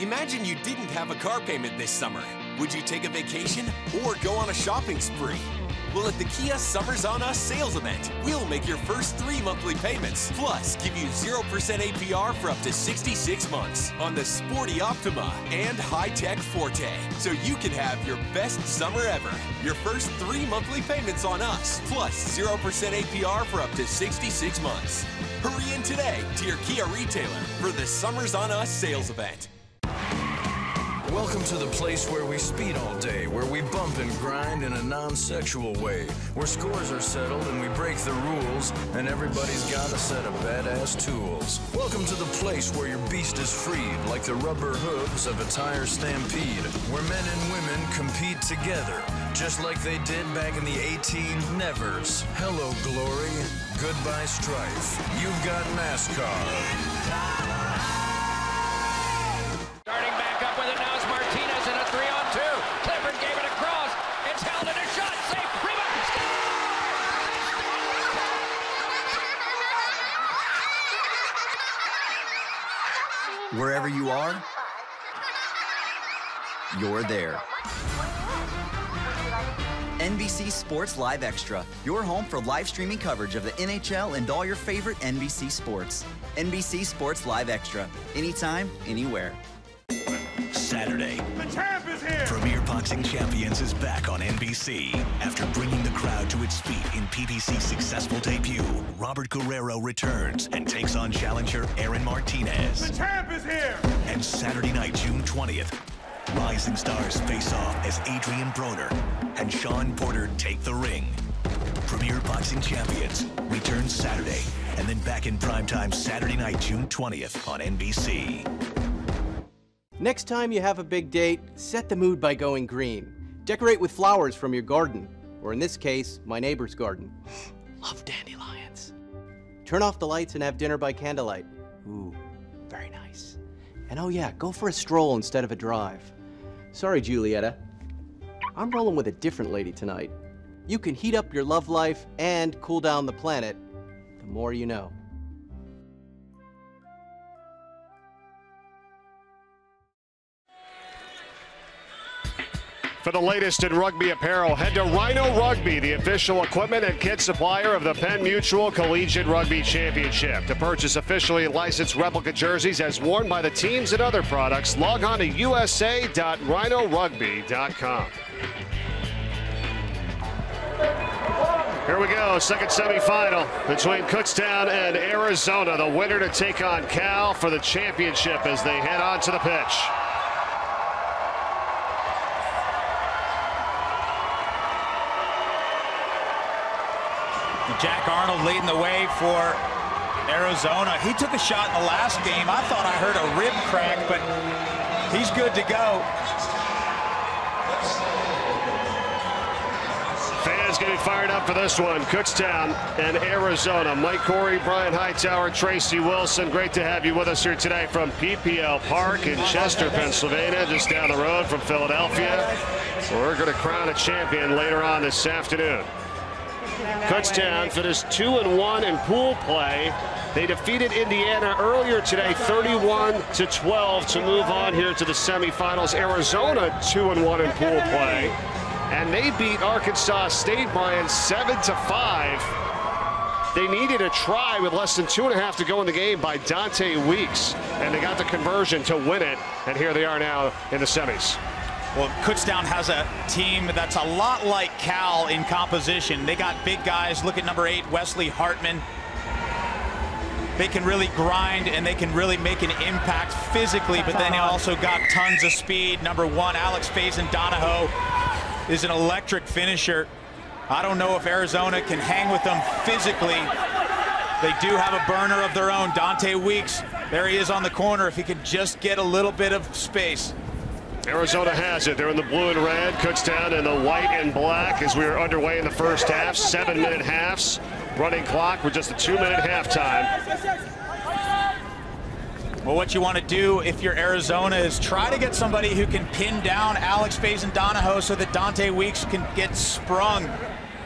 Imagine you didn't have a car payment this summer. Would you take a vacation or go on a shopping spree? Well, at the Kia Summers on Us sales event, we'll make your first 3 monthly payments, plus give you 0% APR for up to 66 months on the Sporty Optima and High-Tech Forte, so you can have your best summer ever. Your first 3 monthly payments on us, plus 0% APR for up to 66 months. Hurry in today to your Kia retailer for the Summers on Us sales event. Welcome to the place where we speed all day, where we bump and grind in a non-sexual way, where scores are settled and we break the rules, and everybody's got a set of badass tools. Welcome to the place where your beast is freed, like the rubber hooves of a tire stampede, where men and women compete together, just like they did back in the 18-nevers. Hello, glory. Goodbye, strife. You've got NASCAR. Starting back up with it now is Martinez in a 3-on-2. Clifford gave it across. It's held in a shot. Safe. Rebound. Score! Wherever you are, you're there. NBC Sports Live Extra, your home for live streaming coverage of the NHL and all your favorite NBC sports. NBC Sports Live Extra, anytime, anywhere. Saturday, The champ is here! Premier Boxing Champions is back on NBC. After bringing the crowd to its feet in PBC's successful debut, Robert Guerrero returns and takes on challenger Aaron Martinez. The champ is here! And Saturday night, June 20th, rising stars face off as Adrian Broner and Sean Porter take the ring. Premier Boxing Champions returns Saturday, and then back in primetime Saturday night, June 20th on NBC. Next time you have a big date, set the mood by going green. Decorate with flowers from your garden, or in this case, my neighbor's garden. Love dandelions. Turn off the lights and have dinner by candlelight. Ooh, very nice. And oh yeah, go for a stroll instead of a drive. Sorry, Julietta. I'm rolling with a different lady tonight. You can heat up your love life and cool down the planet. The more you know. For the latest in rugby apparel, head to Rhino Rugby, the official equipment and kit supplier of the Penn Mutual Collegiate Rugby Championship. To purchase officially licensed replica jerseys as worn by the teams and other products, log on to usa.rhinorugby.com. Here we go, second semifinal between Kutztown and Arizona. The winner to take on Cal for the championship as they head on to the pitch. Jack Arnold leading the way for Arizona. He took a shot in the last game. I thought I heard a rib crack, but he's good to go. Fans getting fired up for this one. Kutztown and Arizona. Mike Corey, Brian Hightower, Tracy Wilson. Great to have you with us here today from PPL Park in Chester, Pennsylvania, just down the road from Philadelphia. We're going to crown a champion later on this afternoon. Kutztown finished 2-1 in pool play They defeated Indiana earlier today, 31-12, to move on here to the semifinals. Arizona 2-1 in pool play. And they beat Arkansas State, Brian, 7-5. They needed a try with less than 2.5 to go in the game by Dante Weeks, and they got the conversion to win it, and here they are now in the semis. Well, Kutztown has a team that's a lot like Cal in composition. They got big guys. Look at number 8, Wesley Hartman. They can really grind, and they can really make an impact physically, but then they also got tons of speed. Number 1, Alex Faison-Donahoe, is an electric finisher. I don't know if Arizona can hang with them physically. They do have a burner of their own. Dante Weeks, there he is on the corner if he could just get a little bit of space. Arizona has it. They're in the blue and red. Kutztown in the white and black as we are underway in the first half. 7-minute halves. Running clock with just a 2-minute halftime. Well, what you want to do if you're Arizona is try to get somebody who can pin down Alex Faison-Donahoe so that Dante Weeks can get sprung.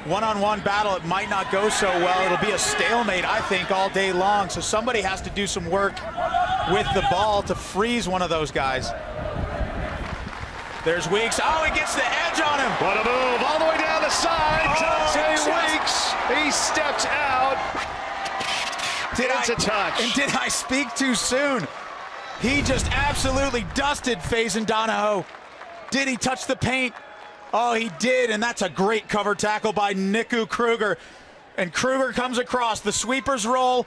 One-on-one battle, it might not go so well. It'll be a stalemate, I think, all day long. So somebody has to do some work with the ball to freeze one of those guys. There's Weeks. Oh, he gets the edge on him. What a move. All the way down the side. Dante Weeks. He stepped out. It's a touch. And did I speak too soon? He just absolutely dusted Faison-Donahoe. Did he touch the paint? Oh, he did, and that's a great cover tackle by Niku Kruger. And Kruger comes across. The sweepers roll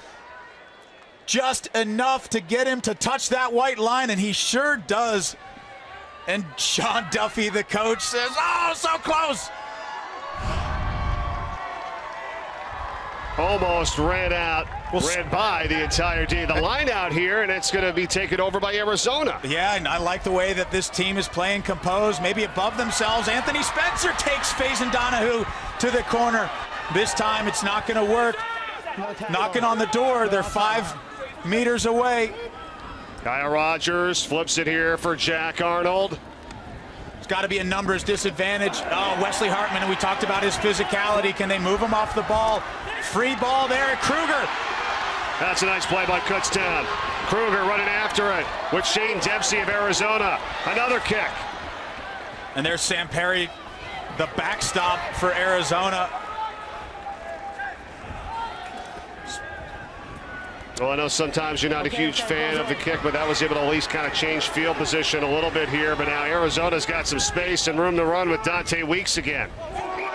just enough to get him to touch that white line, and he sure does. And Sean Duffy, the coach, says, oh, so close. Almost ran by the entire team. The line out here, and it's going to be taken over by Arizona. Yeah, and I like the way that this team is playing composed, maybe above themselves. Anthony Spencer takes Faison-Donahoe to the corner. This time it's not going to work. Knocking on the door, they're 5 meters away. Kyle Rogers flips it here for Jack Arnold. It's got to be a numbers disadvantage. Oh, Wesley Hartman, and we talked about his physicality. Can they move him off the ball? Free ball there, Kruger. That's a nice play by Kutztown. Kruger running after it with Shane Dempsey of Arizona. Another kick. And there's Sam Perry, the backstop for Arizona. Well, I know sometimes you're not a huge fan of the kick, but that was able to at least kind of change field position a little bit here. But now Arizona's got some space and room to run with Dante Weeks again.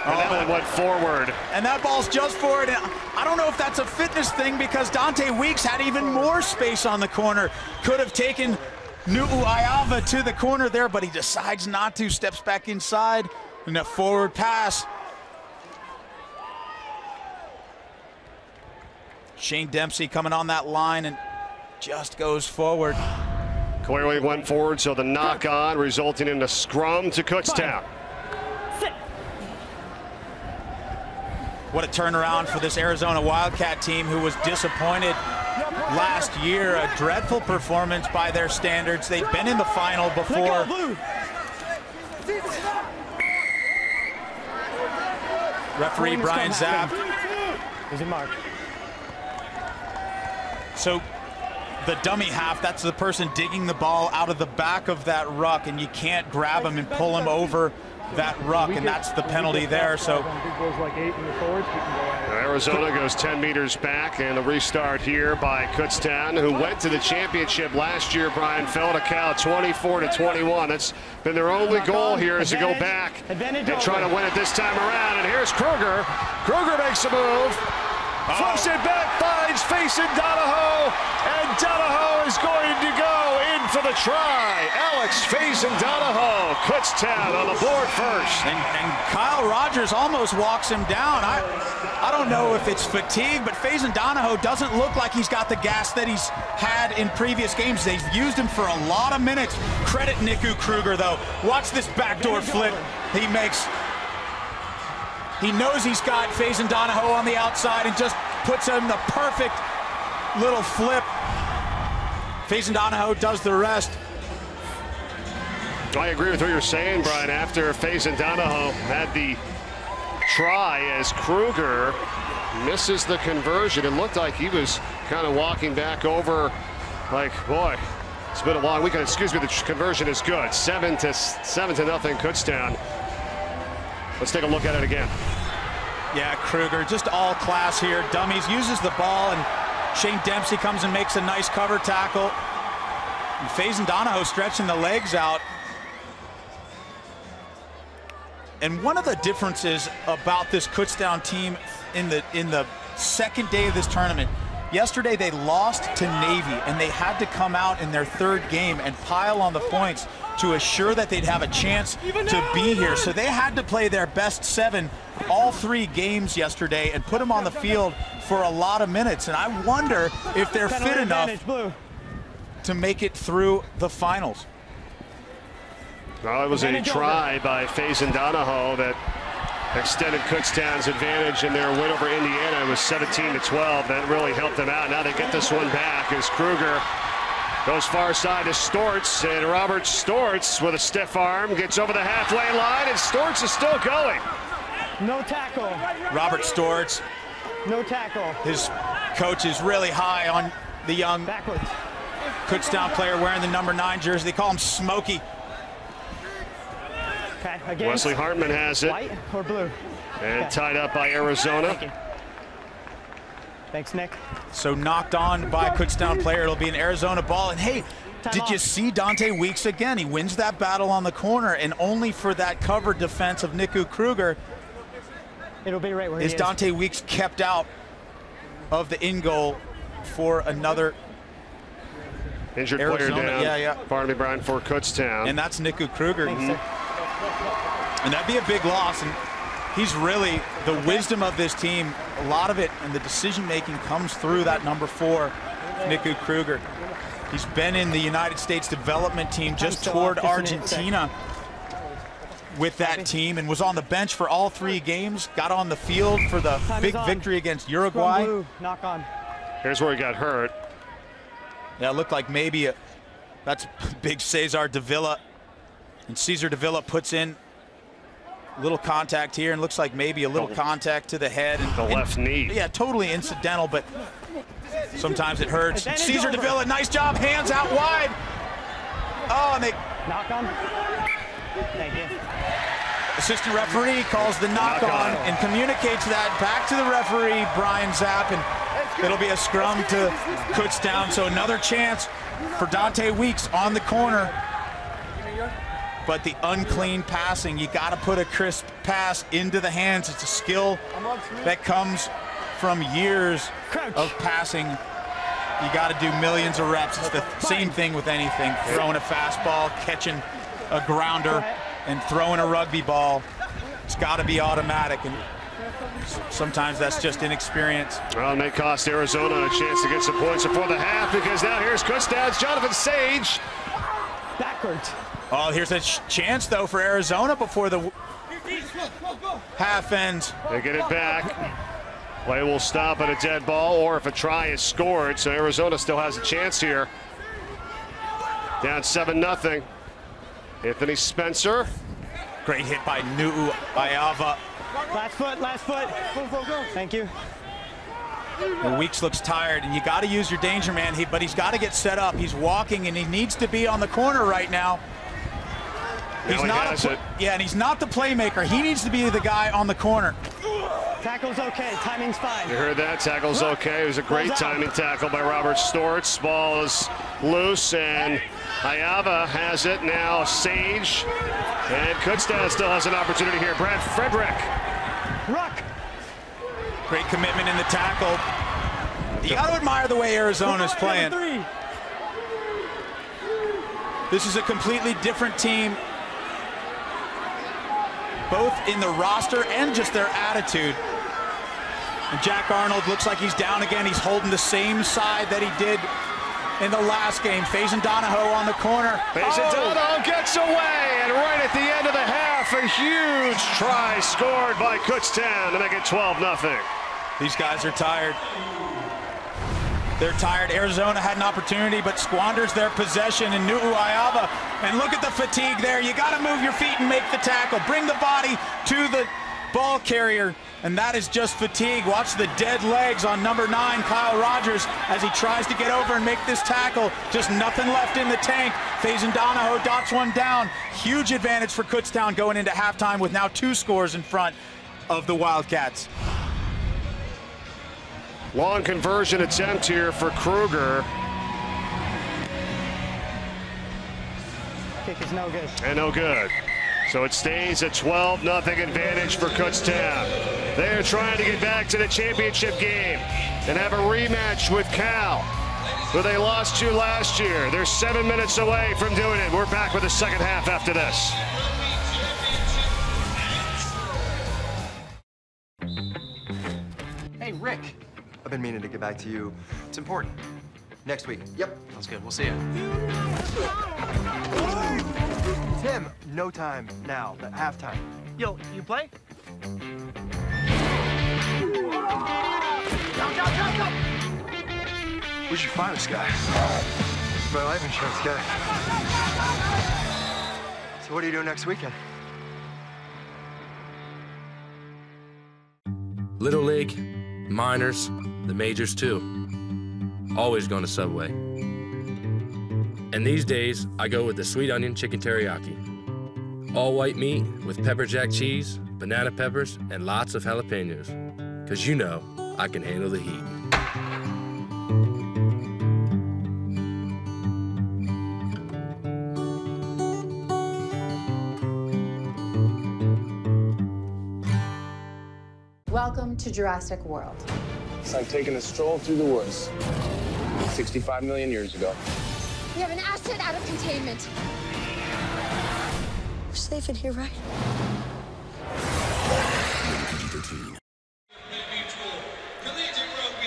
And that one went forward. And that ball's just forward. And I don't know if that's a fitness thing because Dante Weeks had even more space on the corner. Could have taken Nu'uaiava to the corner there, but he decides not to. Steps back inside. And a forward pass. Shane Dempsey coming on that line and just goes forward. Clearly went forward, so the knock on resulting in a scrum to Kutztown. What a turnaround for this Arizona Wildcat team who was disappointed last year. A dreadful performance by their standards. They've been in the final before. Referee Brian Zapp. Is it Mark? So the dummy half, that's the person digging the ball out of the back of that ruck, and you can't grab him and pull him over that ruck, and that's the penalty there. So Arizona goes 10 meters back, and the restart here by Kutztown, who went to the championship last year. Brian fell to Cal 24-21. That's been their only goal here, is to go back and try to win it this time around. And here's Kruger. Kruger makes a move. Flips it back, finds Faison-Donahoe, and Donahoe is going to go in for the try. Alex Faison-Donahoe, Kutztown on the board first. And Kyle Rogers almost walks him down. I don't know if it's fatigue, but Faison-Donahoe doesn't look like he's got the gas that he's had in previous games. They've used him for a lot of minutes. Credit Niku Kruger, though. Watch this backdoor flip he makes. He knows he's got Faison-Donahoe on the outside and just puts him the perfect little flip. Faison-Donahoe does the rest. I agree with what you're saying, Brian. After Faison-Donahoe had the try as Kruger misses the conversion. It looked like he was kind of walking back over like, boy, it's been a long weekend. Excuse me, the conversion is good. 7-0 Kutztown. Let's take a look at it again. Yeah, Kruger, just all class here. Dummies, uses the ball, and Shane Dempsey comes and makes a nice cover tackle. And Faison Donahoe stretching the legs out. And one of the differences about this Kutztown team in the second day of this tournament, yesterday they lost to Navy, and they had to come out in their third game and pile on the points to assure that they'd have a chance to be here. So they had to play their best 7 all 3 games yesterday and put them on the field for a lot of minutes. And I wonder if they're fit enough to make it through the finals. Well, it was a try by Faison Donahoe that extended Kutztown's advantage in their win over Indiana. It was 17-12. That really helped them out. Now they get this one back as Kruger goes far side to Storts, and Robert Storts with a stiff arm gets over the halfway line, and Storts is still going. No tackle. Robert Storts. No tackle. His coach is really high on the young Kutztown player wearing the number 9 jersey. They call him Smokey. Okay, Wesley Hartman has it. White or blue? And tied up by Arizona. Thanks, Nick. So knocked on by a Kutztown player. It'll be an Arizona ball. And hey, did you see Dante Weeks again? He wins that battle on the corner, and only for that cover defense of Niku Kruger It'll be right where is Dante Weeks kept out of the in goal for another injured Arizona player down. Yeah. Pardon me, Brian, for Kutztown. And that's Niku Kruger. And that'd be a big loss. And he's really the wisdom of this team. A lot of it and the decision making comes through that number 4, Niku Kruger. He's been in the United States development team, just toured Argentina with that team, and was on the bench for all 3 games. Got on the field for the big victory against Uruguay. Blue, knock on. Here's where he got hurt. Yeah, it looked like maybe that's big Cesar Davila. And Cesar Davila puts in a little contact here, and looks like maybe a little contact to the head. And, the left knee. Yeah, totally incidental, but sometimes it hurts. Cesar Davila, nice job, hands out wide. Oh, and they... Knock on. Thank you. Assistant referee calls the knock on and communicates that back to the referee, Brian Zapp, and it'll be a scrum to Kutztown. So another chance for Dante Weeks on the corner. But the unclean passing, you got to put a crisp pass into the hands. It's a skill that comes from years of passing. You got to do millions of reps. It's the same thing with anything. Throwing a fastball, catching a grounder, and throwing a rugby ball. It's got to be automatic, and sometimes that's just inexperience. Well, it may cost Arizona a chance to get some points before the half, because now here's Kutztown's Jonathan Sage. Backwards. Oh, here's a chance, though, for Arizona before the half ends. They get it back. Play will stop at a dead ball, or if a try is scored. So Arizona still has a chance here. Down 7-0. Anthony Spencer. Great hit by Nu'u Ayava. Last foot, last foot. Go, go, go. Thank you. And Weeks looks tired, and you got to use your danger man, but he's got to get set up. He's walking, and he needs to be on the corner right now. He's not and he's not the playmaker. He needs to be the guy on the corner. Tackle's okay, timing's fine. You heard that, tackle's okay. It was a great timing tackle by Robert Storts. Ball is loose, and Ayava has it. Now Sage, and Kutztown still has an opportunity here. Brad Frederick. Ruck. Great commitment in the tackle. You got to admire the way Arizona's playing. This is a completely different team, both in the roster and just their attitude. And Jack Arnold looks like he's down again. He's holding the same side that he did in the last game. Faison Donahoe on the corner. Faison Donahoe gets away, and right at the end of the half, a huge try scored by Kutztown to make it 12-0. These guys are tired. They're tired. Arizona had an opportunity, but squanders their possession in Nu'u Ayava. And look at the fatigue there. You got to move your feet and make the tackle. Bring the body to the ball carrier, and that is just fatigue. Watch the dead legs on number 9, Kyle Rogers, as he tries to get over and make this tackle. Just nothing left in the tank. Faison Donahoe dots one down. Huge advantage for Kutztown going into halftime with now 2 scores in front of the Wildcats. Long conversion attempt here for Kruger. Kick is no good. And no good. So it stays at 12-0 advantage for Kutztown. They are trying to get back to the championship game and have a rematch with Cal, who they lost to last year. They're 7 minutes away from doing it. We're back with the second half after this. Hey, Rick. I've been meaning to get back to you. It's important. Next week. Yep. Sounds good. We'll see you. Tim, no time now. Halftime. Yo, you play? Where'd you find this guy? My life insurance guy. So what are you doing next weekend? Little League, minors, the majors too. Always going to Subway. And these days, I go with the sweet onion chicken teriyaki. All white meat with pepper jack cheese, banana peppers, and lots of jalapenos. Because you know, I can handle the heat. Welcome to Jurassic World. It's like taking a stroll through the woods 65 million years ago. We have an asset out of containment. We're safe in here, right?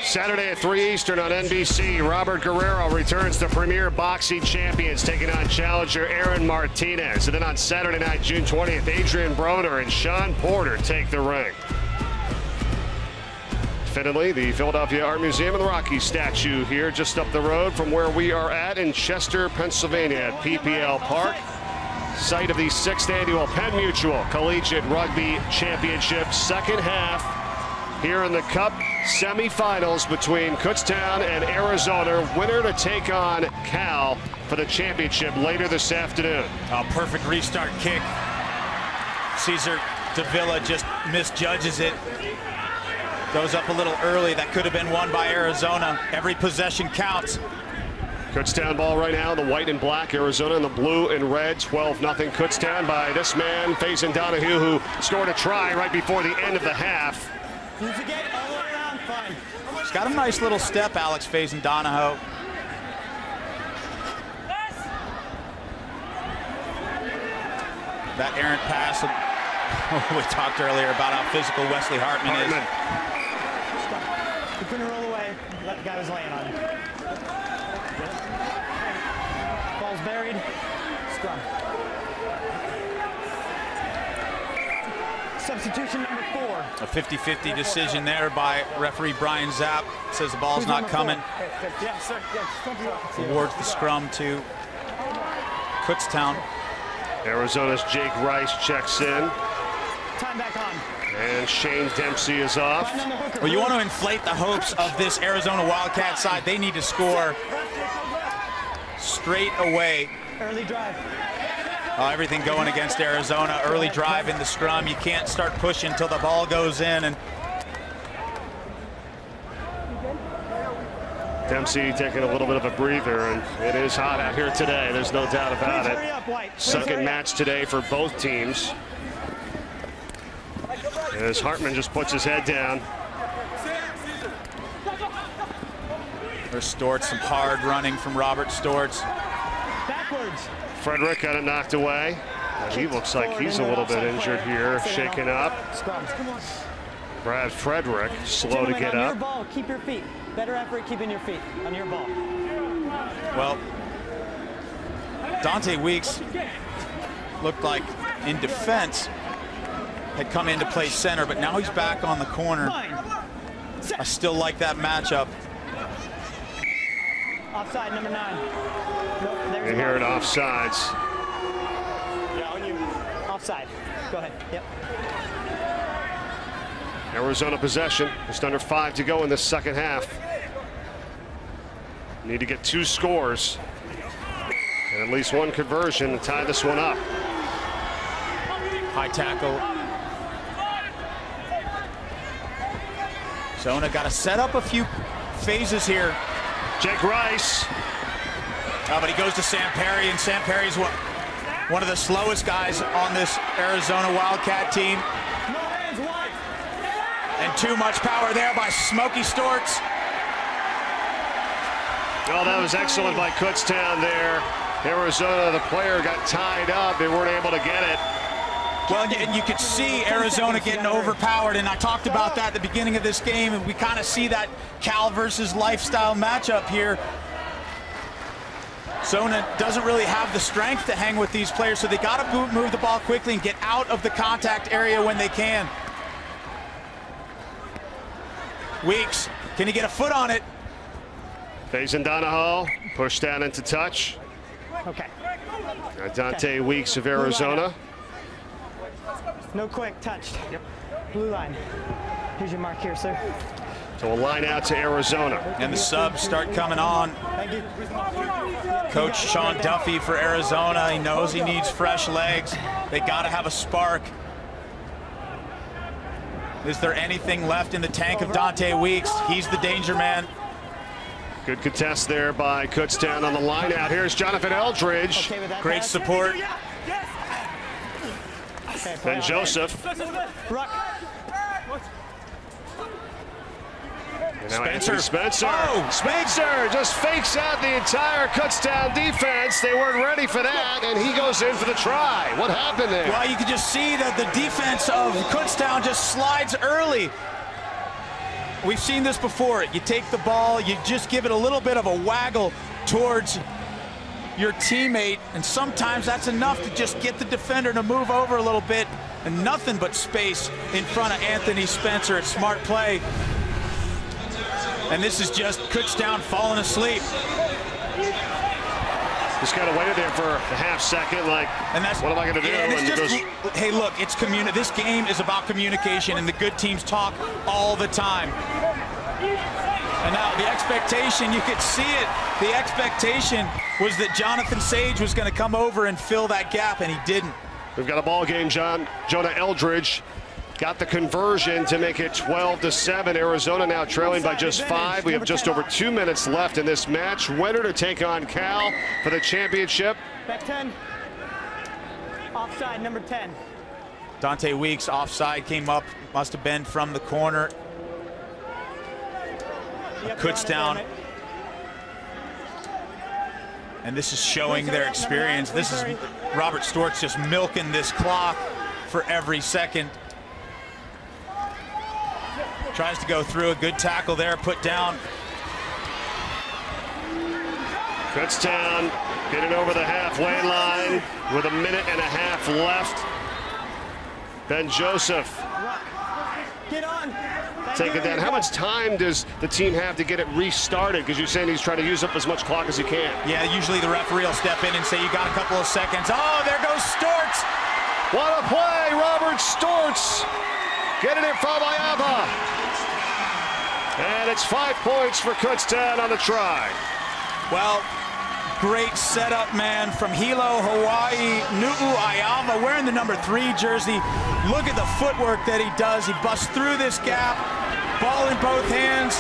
Saturday at 3 Eastern on NBC, Robert Guerrero returns to Premier Boxing Champions, taking on challenger Aaron Martinez. And then on Saturday night, June 20th, Adrian Broner and Sean Porter take the ring. Fittingly, the Philadelphia Art Museum and the Rockies statue here just up the road from where we are at in Chester, Pennsylvania at PPL Park, site of the 6th annual Penn Mutual Collegiate Rugby Championship. Second half here in the Cup semifinals between Kutztown and Arizona. Winner to take on Cal for the championship later this afternoon. A perfect restart kick. Cesar Davila just misjudges it. Goes up a little early. That could have been won by Arizona. Every possession counts. Kutztown ball right now, the white and black. Arizona in the blue and red. 12-0 Kutztown by this man, Faison Donahoe, who scored a try right before the end of the half. He's got a nice little step, Alex Faison Donahoe. That errant pass. We talked earlier about how physical Wesley Hartman is. You couldn't roll away. That guy was laying on you. Ball's buried. Scrum. Substitution number 4. A 50-50 decision there by referee Brian Zapp. Says the ball's not coming. Yeah, sir. Awards the scrum to Kutztown. Arizona's Jake Rice checks in. Time back on. And Shane Dempsey is off. Well, you want to inflate the hopes of this Arizona Wildcat side. They need to score straight away. Early drive. Everything going against Arizona. Early drive in the scrum. You can't start pushing until the ball goes in. And Dempsey taking a little bit of a breather, and it is hot out here today. There's no doubt about it. Second match today for both teams. As Hartman just puts his head down. There's Storts, some hard running from Robert Storts. Backwards. Frederick got it knocked away. He looks like he's a little bit injured here, shaken up. Brad Frederick, slow to get on up. Your ball, keep your feet. Better effort keeping your feet on your ball. Well, Dante Weeks looked like in defense had come in to play center, but now he's back on the corner. I still like that matchup. Offside, number 9. Nope, You hear it offsides. Offside. Go ahead. Yep. Arizona possession, just under 5 to go in the second half. Need to get 2 scores and at least 1 conversion to tie this one up. High tackle. Zona got to set up a few phases here. Jake Rice. Oh, but he goes to Sam Perry, and Sam Perry's one of the slowest guys on this Arizona Wildcat team. And too much power there by Smokey Storts. Oh, that was excellent by Kutztown there. Arizona, the player got tied up. They weren't able to get it. Well, and you could see Arizona getting overpowered, and I talked about that at the beginning of this game, and we kind of see that Cal versus lifestyle matchup here. Zona doesn't really have the strength to hang with these players, so they got to move the ball quickly and get out of the contact area when they can. Weeks, can he get a foot on it? Faison Donahoe pushed down into touch. Okay. Dante Weeks of Arizona. No quick, touched. Yep. Blue line. Here's your mark here, sir. So a line out to Arizona. And the subs start coming on. Thank you. Coach Sean Duffy for Arizona. He knows he needs fresh legs. They got to have a spark. Is there anything left in the tank of Dante Weeks? He's the danger man. Good contest there by Kutztown on the line out. Here's Jonathan Eldridge. Okay, great support. Then Joseph. Spencer. Spencer. Oh, Spencer just fakes out the entire Kutztown defense. They weren't ready for that, and he goes in for the try. What happened there? Well, you can just see that the defense of Kutztown just slides early. We've seen this before. You take the ball, you just give it a little bit of a waggle towards your teammate, and sometimes that's enough to just get the defender to move over a little bit, and nothing but space in front of Anthony Spencer. It's smart play. And this is just Kutztown falling asleep. Just kind of waited there for a half second, like, and that's, what am I going to do? And it's just, hey, look, it's this game is about communication, and the good teams talk all the time. And now the expectation, you could see it, the expectation was that Jonathan Sage was going to come over and fill that gap, and he didn't. We've got a ball game, Jonah Eldridge got the conversion to make it 12-7. Arizona now trailing by just 5. We have just over 2 minutes left in this match. Winner to take on Cal for the championship. Back 10. Offside, number 10. Dante Weeks offside, came up, must have been from the corner. Kutztown. And this is showing their experience. This is Robert Storts just milking this clock for every second. Tries to go through, a good tackle there, put down. Kutztown getting over the halfway line with 1.5 minutes left. Ben Joseph take it down. How much time does the team have to get it restarted? Because you're saying he's trying to use up as much clock as he can. Yeah, usually the referee will step in and say you got a couple of seconds. Oh, there goes Storts. What a play, Robert Storts. Getting it from Iava. And it's 5 points for Kutztown on the try. Well, great setup, man, from Hilo, Hawaii. Nu'u Iava wearing the number 3 jersey. Look at the footwork that he does. He busts through this gap, ball in both hands.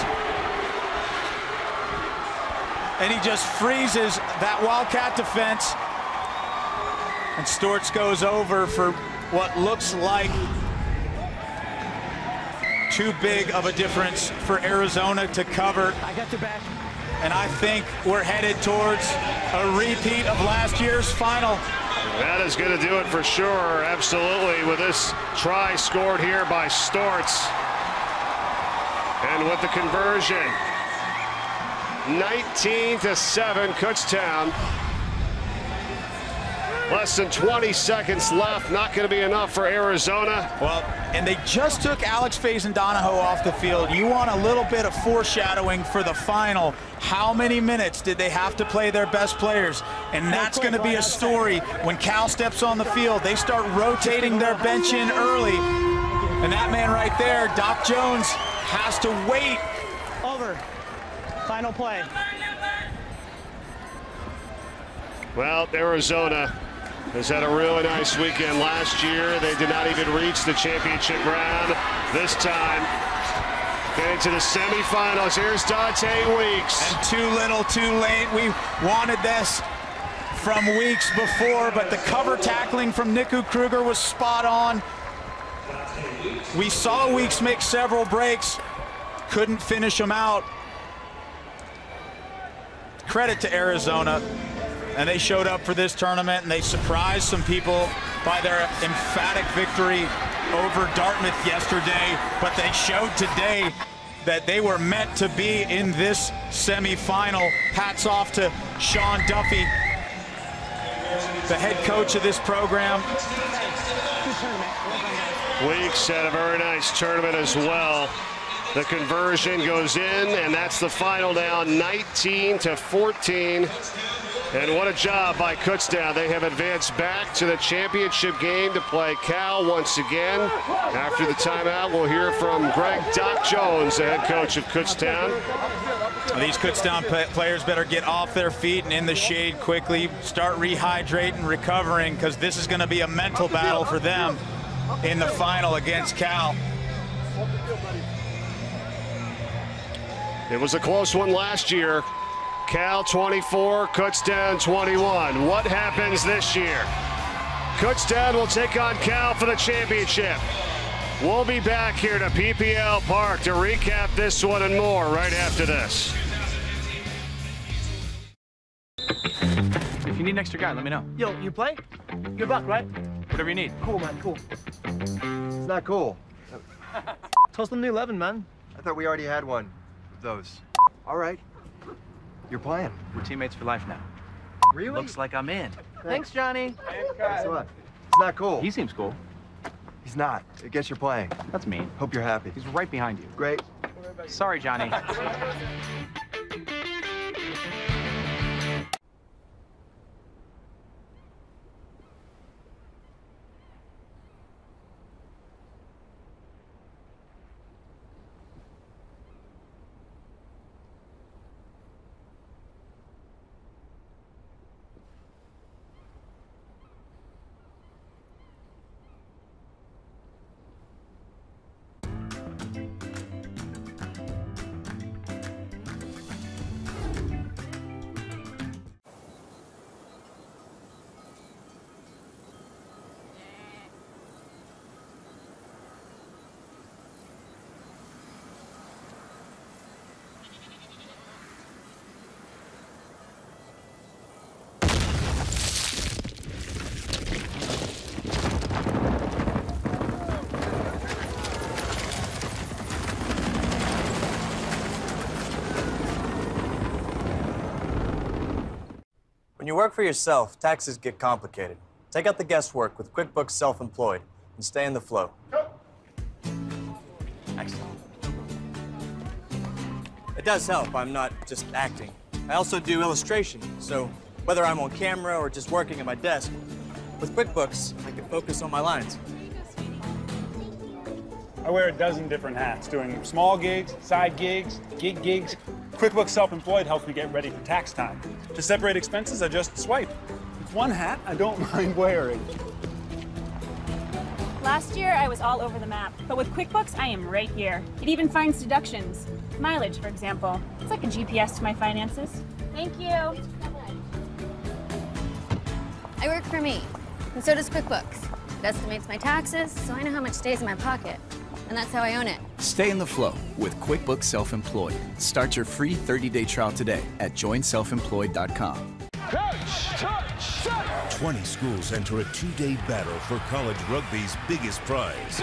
And he just freezes that Wildcat defense. And Storts goes over for what looks like too big of a difference for Arizona to cover. I got your back. And I think we're headed towards a repeat of last year's final. That is going to do it for sure, absolutely, with this try scored here by Storts. And with the conversion, 19-7, Kutztown. Less than 20 seconds left, not going to be enough for Arizona. Well, and they just took Alex Faison Donahoe off the field. You want a little bit of foreshadowing for the final. How many minutes did they have to play their best players? And that's going to be a story when Cal steps on the field. They start rotating their bench in early. And that man right there, Doc Jones, has to wait. Over. Final play. Well, Arizona has had a really nice weekend last year. They did not even reach the championship round. This time, get into the semifinals. Here's Dante Weeks. And too little, too late. We wanted this from weeks before, but the cover tackling from Niku Kruger was spot on. We saw Weeks make several breaks, couldn't finish them out. Credit to Arizona, and they showed up for this tournament, and they surprised some people by their emphatic victory over Dartmouth yesterday, but they showed today that they were meant to be in this semifinal. Hats off to Sean Duffy, the head coach of this program. Weeks had a very nice tournament as well. The conversion goes in, and that's the final now, 19-14. And what a job by Kutztown. They have advanced back to the championship game to play Cal once again. After the timeout, we'll hear from Greg Doc Jones, the head coach of Kutztown. These Kutztown players better get off their feet and in the shade quickly, start rehydrating, recovering, because this is going to be a mental battle for them in the final against Cal. It was a close one last year. Cal 24, Kutztown 21. What happens this year? Kutztown will take on Cal for the championship. We'll be back here to PPL Park to recap this one and more right after this. If you need an extra guy, let me know. Yo, you play? Good luck, right? Whatever you need. Cool, man, cool. It's not cool. Toast them the 11, man. I thought we already had one of those. All right. You're playing. We're teammates for life now. Really? Looks like I'm in. Thanks, Johnny. Guess what? It's not cool. He seems cool. He's not. I guess you're playing. That's mean. Hope you're happy. He's right behind you. Great. Sorry, Johnny. When you work for yourself, taxes get complicated. Take out the guesswork with QuickBooks Self-Employed and stay in the flow. Excellent. It does help. I'm not just acting. I also do illustration, so whether I'm on camera or just working at my desk, with QuickBooks, I can focus on my lines. I wear a dozen different hats, doing small gigs, side gigs, gig gigs. QuickBooks Self-Employed helps me get ready for tax time. To separate expenses, I just swipe. It's one hat I don't mind wearing. Last year, I was all over the map, but with QuickBooks, I am right here. It even finds deductions. Mileage, for example. It's like a GPS to my finances. Thank you. I work for me, and so does QuickBooks. It estimates my taxes, so I know how much stays in my pocket. And that's how I own it. Stay in the flow with QuickBooks Self-Employed. Start your free 30-day trial today at joinselfemployed.com. Touch! 20 schools enter a two-day battle for college rugby's biggest prize.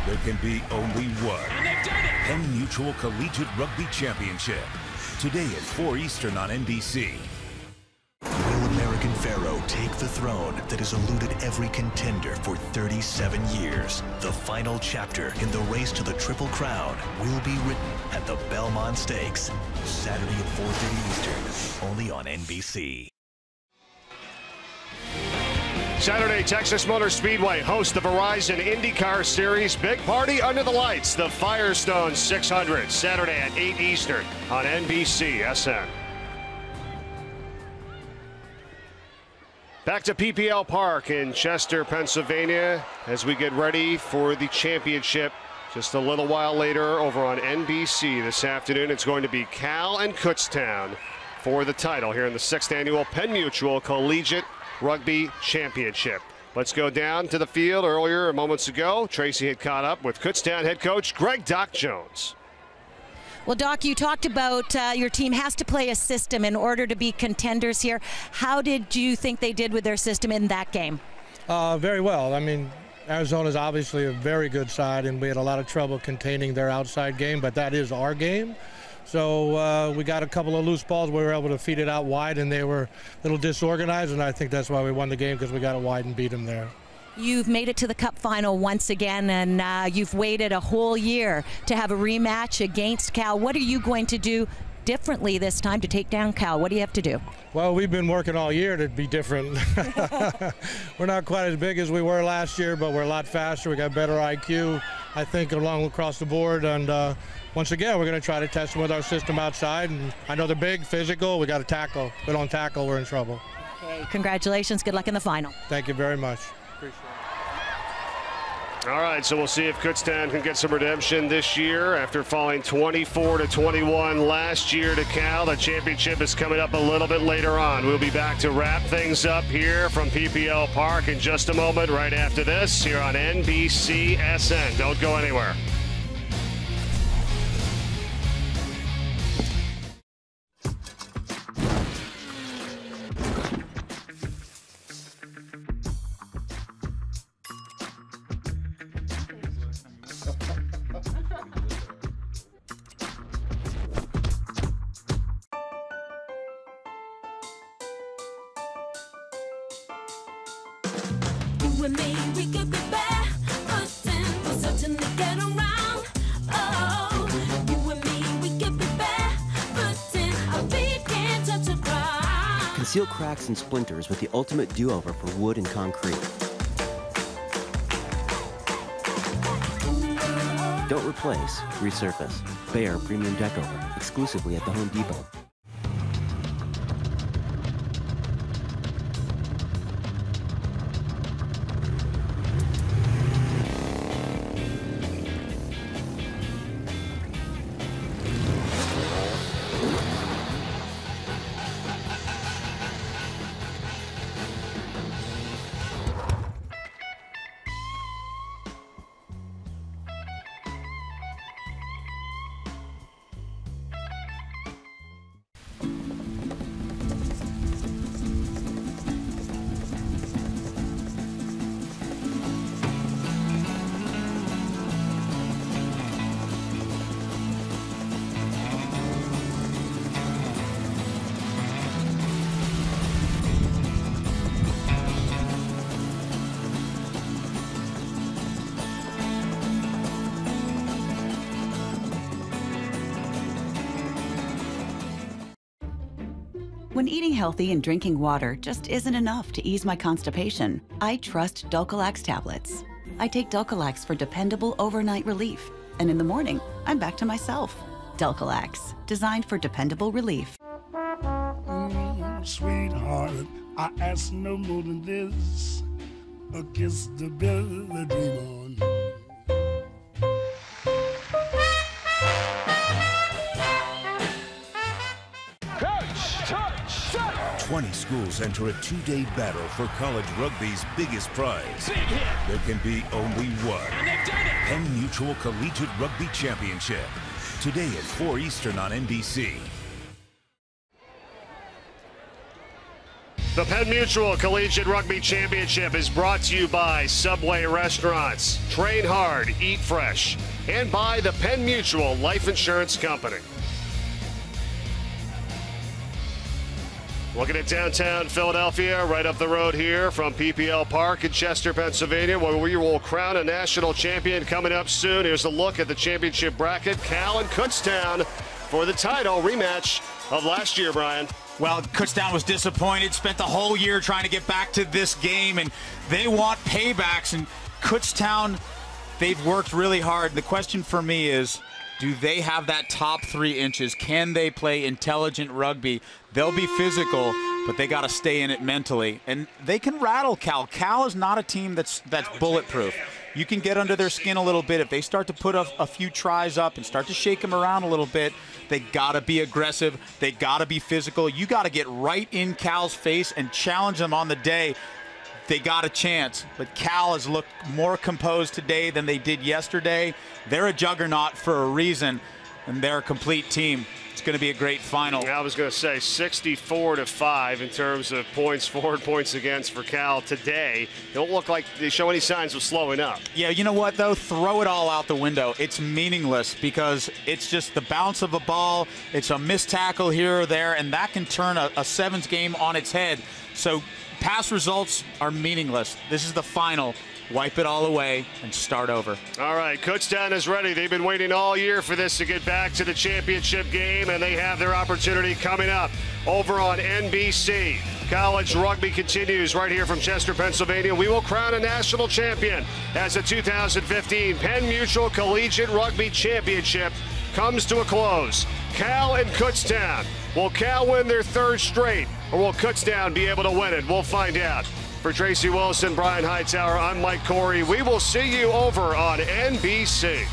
There can be only one. Penn Mutual Collegiate Rugby Championship. Today at 4 Eastern on NBC. Will American Pharaoh take the throne that has eluded every contender for 37 years? The final chapter in the race to the Triple Crown will be written at the Belmont Stakes. Saturday at 4:30 Eastern, only on NBC. Saturday, Texas Motor Speedway hosts the Verizon IndyCar Series. Big party under the lights. The Firestone 600. Saturday at 8 Eastern on NBC-SN. Back to PPL Park in Chester, Pennsylvania, as we get ready for the championship. Just a little while later over on NBC this afternoon, it's going to be Cal and Kutztown for the title here in the 6th annual Penn Mutual Collegiate Rugby Championship. Let's go down to the field. Earlier, moments ago, Tracy had caught up with Kutztown head coach Greg Doc Jones. Well, Doc, you talked about your team has to play a system in order to be contenders here. How did you think they did with their system in that game? Very well. I mean, Arizona's obviously a very good side, and we had a lot of trouble containing their outside game, but that is our game. So we got a couple of loose balls. We were able to feed it out wide, and they were a little disorganized, and I think that's why we won the game, because we got it wide and beat them there. You've made it to the Cup final once again, and you've waited a whole year to have a rematch against Cal. What are you going to do differently this time to take down Cal? What do you have to do? Well, we've been working all year to be different. We're not quite as big as we were last year, but we're a lot faster. We got better IQ, I think, along across the board. And once again, we're going to try to test them with our system outside. And I know they're big, physical. We got to tackle. If we don't tackle, we're in trouble. Okay, congratulations. Good luck in the final. Thank you very much. Appreciate it. All right, so we'll see if Kutztown can get some redemption this year after falling 24-21 last year to Cal. The championship is coming up a little bit later on. We'll be back to wrap things up here from PPL Park in just a moment, right after this, here on NBC-SN. Don't go anywhere. You and me, we could be bad, but we'll certainly get around. Oh, you and me, we could be bad, but our feet can't touch the ground. Conceal cracks and splinters with the ultimate do-over for wood and concrete. Don't replace, resurface. Behr Premium Deck Over, exclusively at the Home Depot. When eating healthy and drinking water just isn't enough to ease my constipation, I trust Dulcolax tablets. I take Dulcolax for dependable overnight relief, and in the morning, I'm back to myself. Dulcolax, designed for dependable relief. Sweetheart, I ask no more than this. A kiss to build a dream on. Coach, touch, set. 20 schools enter a two-day battle for college rugby's biggest prize. Big hit. There can be only one. And they've done it. Penn Mutual Collegiate Rugby Championship. Today at 4 Eastern on NBC. The Penn Mutual Collegiate Rugby Championship is brought to you by Subway Restaurants, Train Hard, Eat Fresh, and by the Penn Mutual Life Insurance Company. Looking at downtown Philadelphia, right up the road here from PPL Park in Chester, Pennsylvania, where we will crown a national champion coming up soon. Here's a look at the championship bracket. Cal and Kutztown for the title rematch of last year, Brian. Well, Kutztown was disappointed, spent the whole year trying to get back to this game, and they want paybacks. And Kutztown, they've worked really hard. The question for me is, do they have that top 3 inches? Can they play intelligent rugby? They'll be physical, but they got to stay in it mentally. And they can rattle Cal. Cal is not a team that's bulletproof. You can get under their skin a little bit. If they start to put a few tries up and start to shake them around a little bit, they got to be aggressive. They got to be physical. You got to get right in Cal's face and challenge them on the day. They got a chance, but Cal has looked more composed today than they did yesterday. They're a juggernaut for a reason, and they're a complete team. It's going to be a great final. I was going to say 64-5 in terms of points for and points against for Cal today. They don't look like they show any signs of slowing up. Yeah, you know what, though? Throw it all out the window. It's meaningless because it's just the bounce of a ball. It's a missed tackle here or there, and that can turn a sevens game on its head. So past results are meaningless. This is the final. Wipe it all away and start over. All right, Kutztown is ready. They've been waiting all year for this to get back to the championship game, and they have their opportunity coming up over on NBC. College rugby continues right here from Chester, Pennsylvania. We will crown a national champion as the 2015 Penn Mutual Collegiate Rugby Championship comes to a close. Cal and Kutztown. Will Cal win their 3rd straight, or will Kutztown be able to win it? We'll find out. For Tracy Wilson, Brian Hightower, I'm Mike Corey. We will see you over on NBC.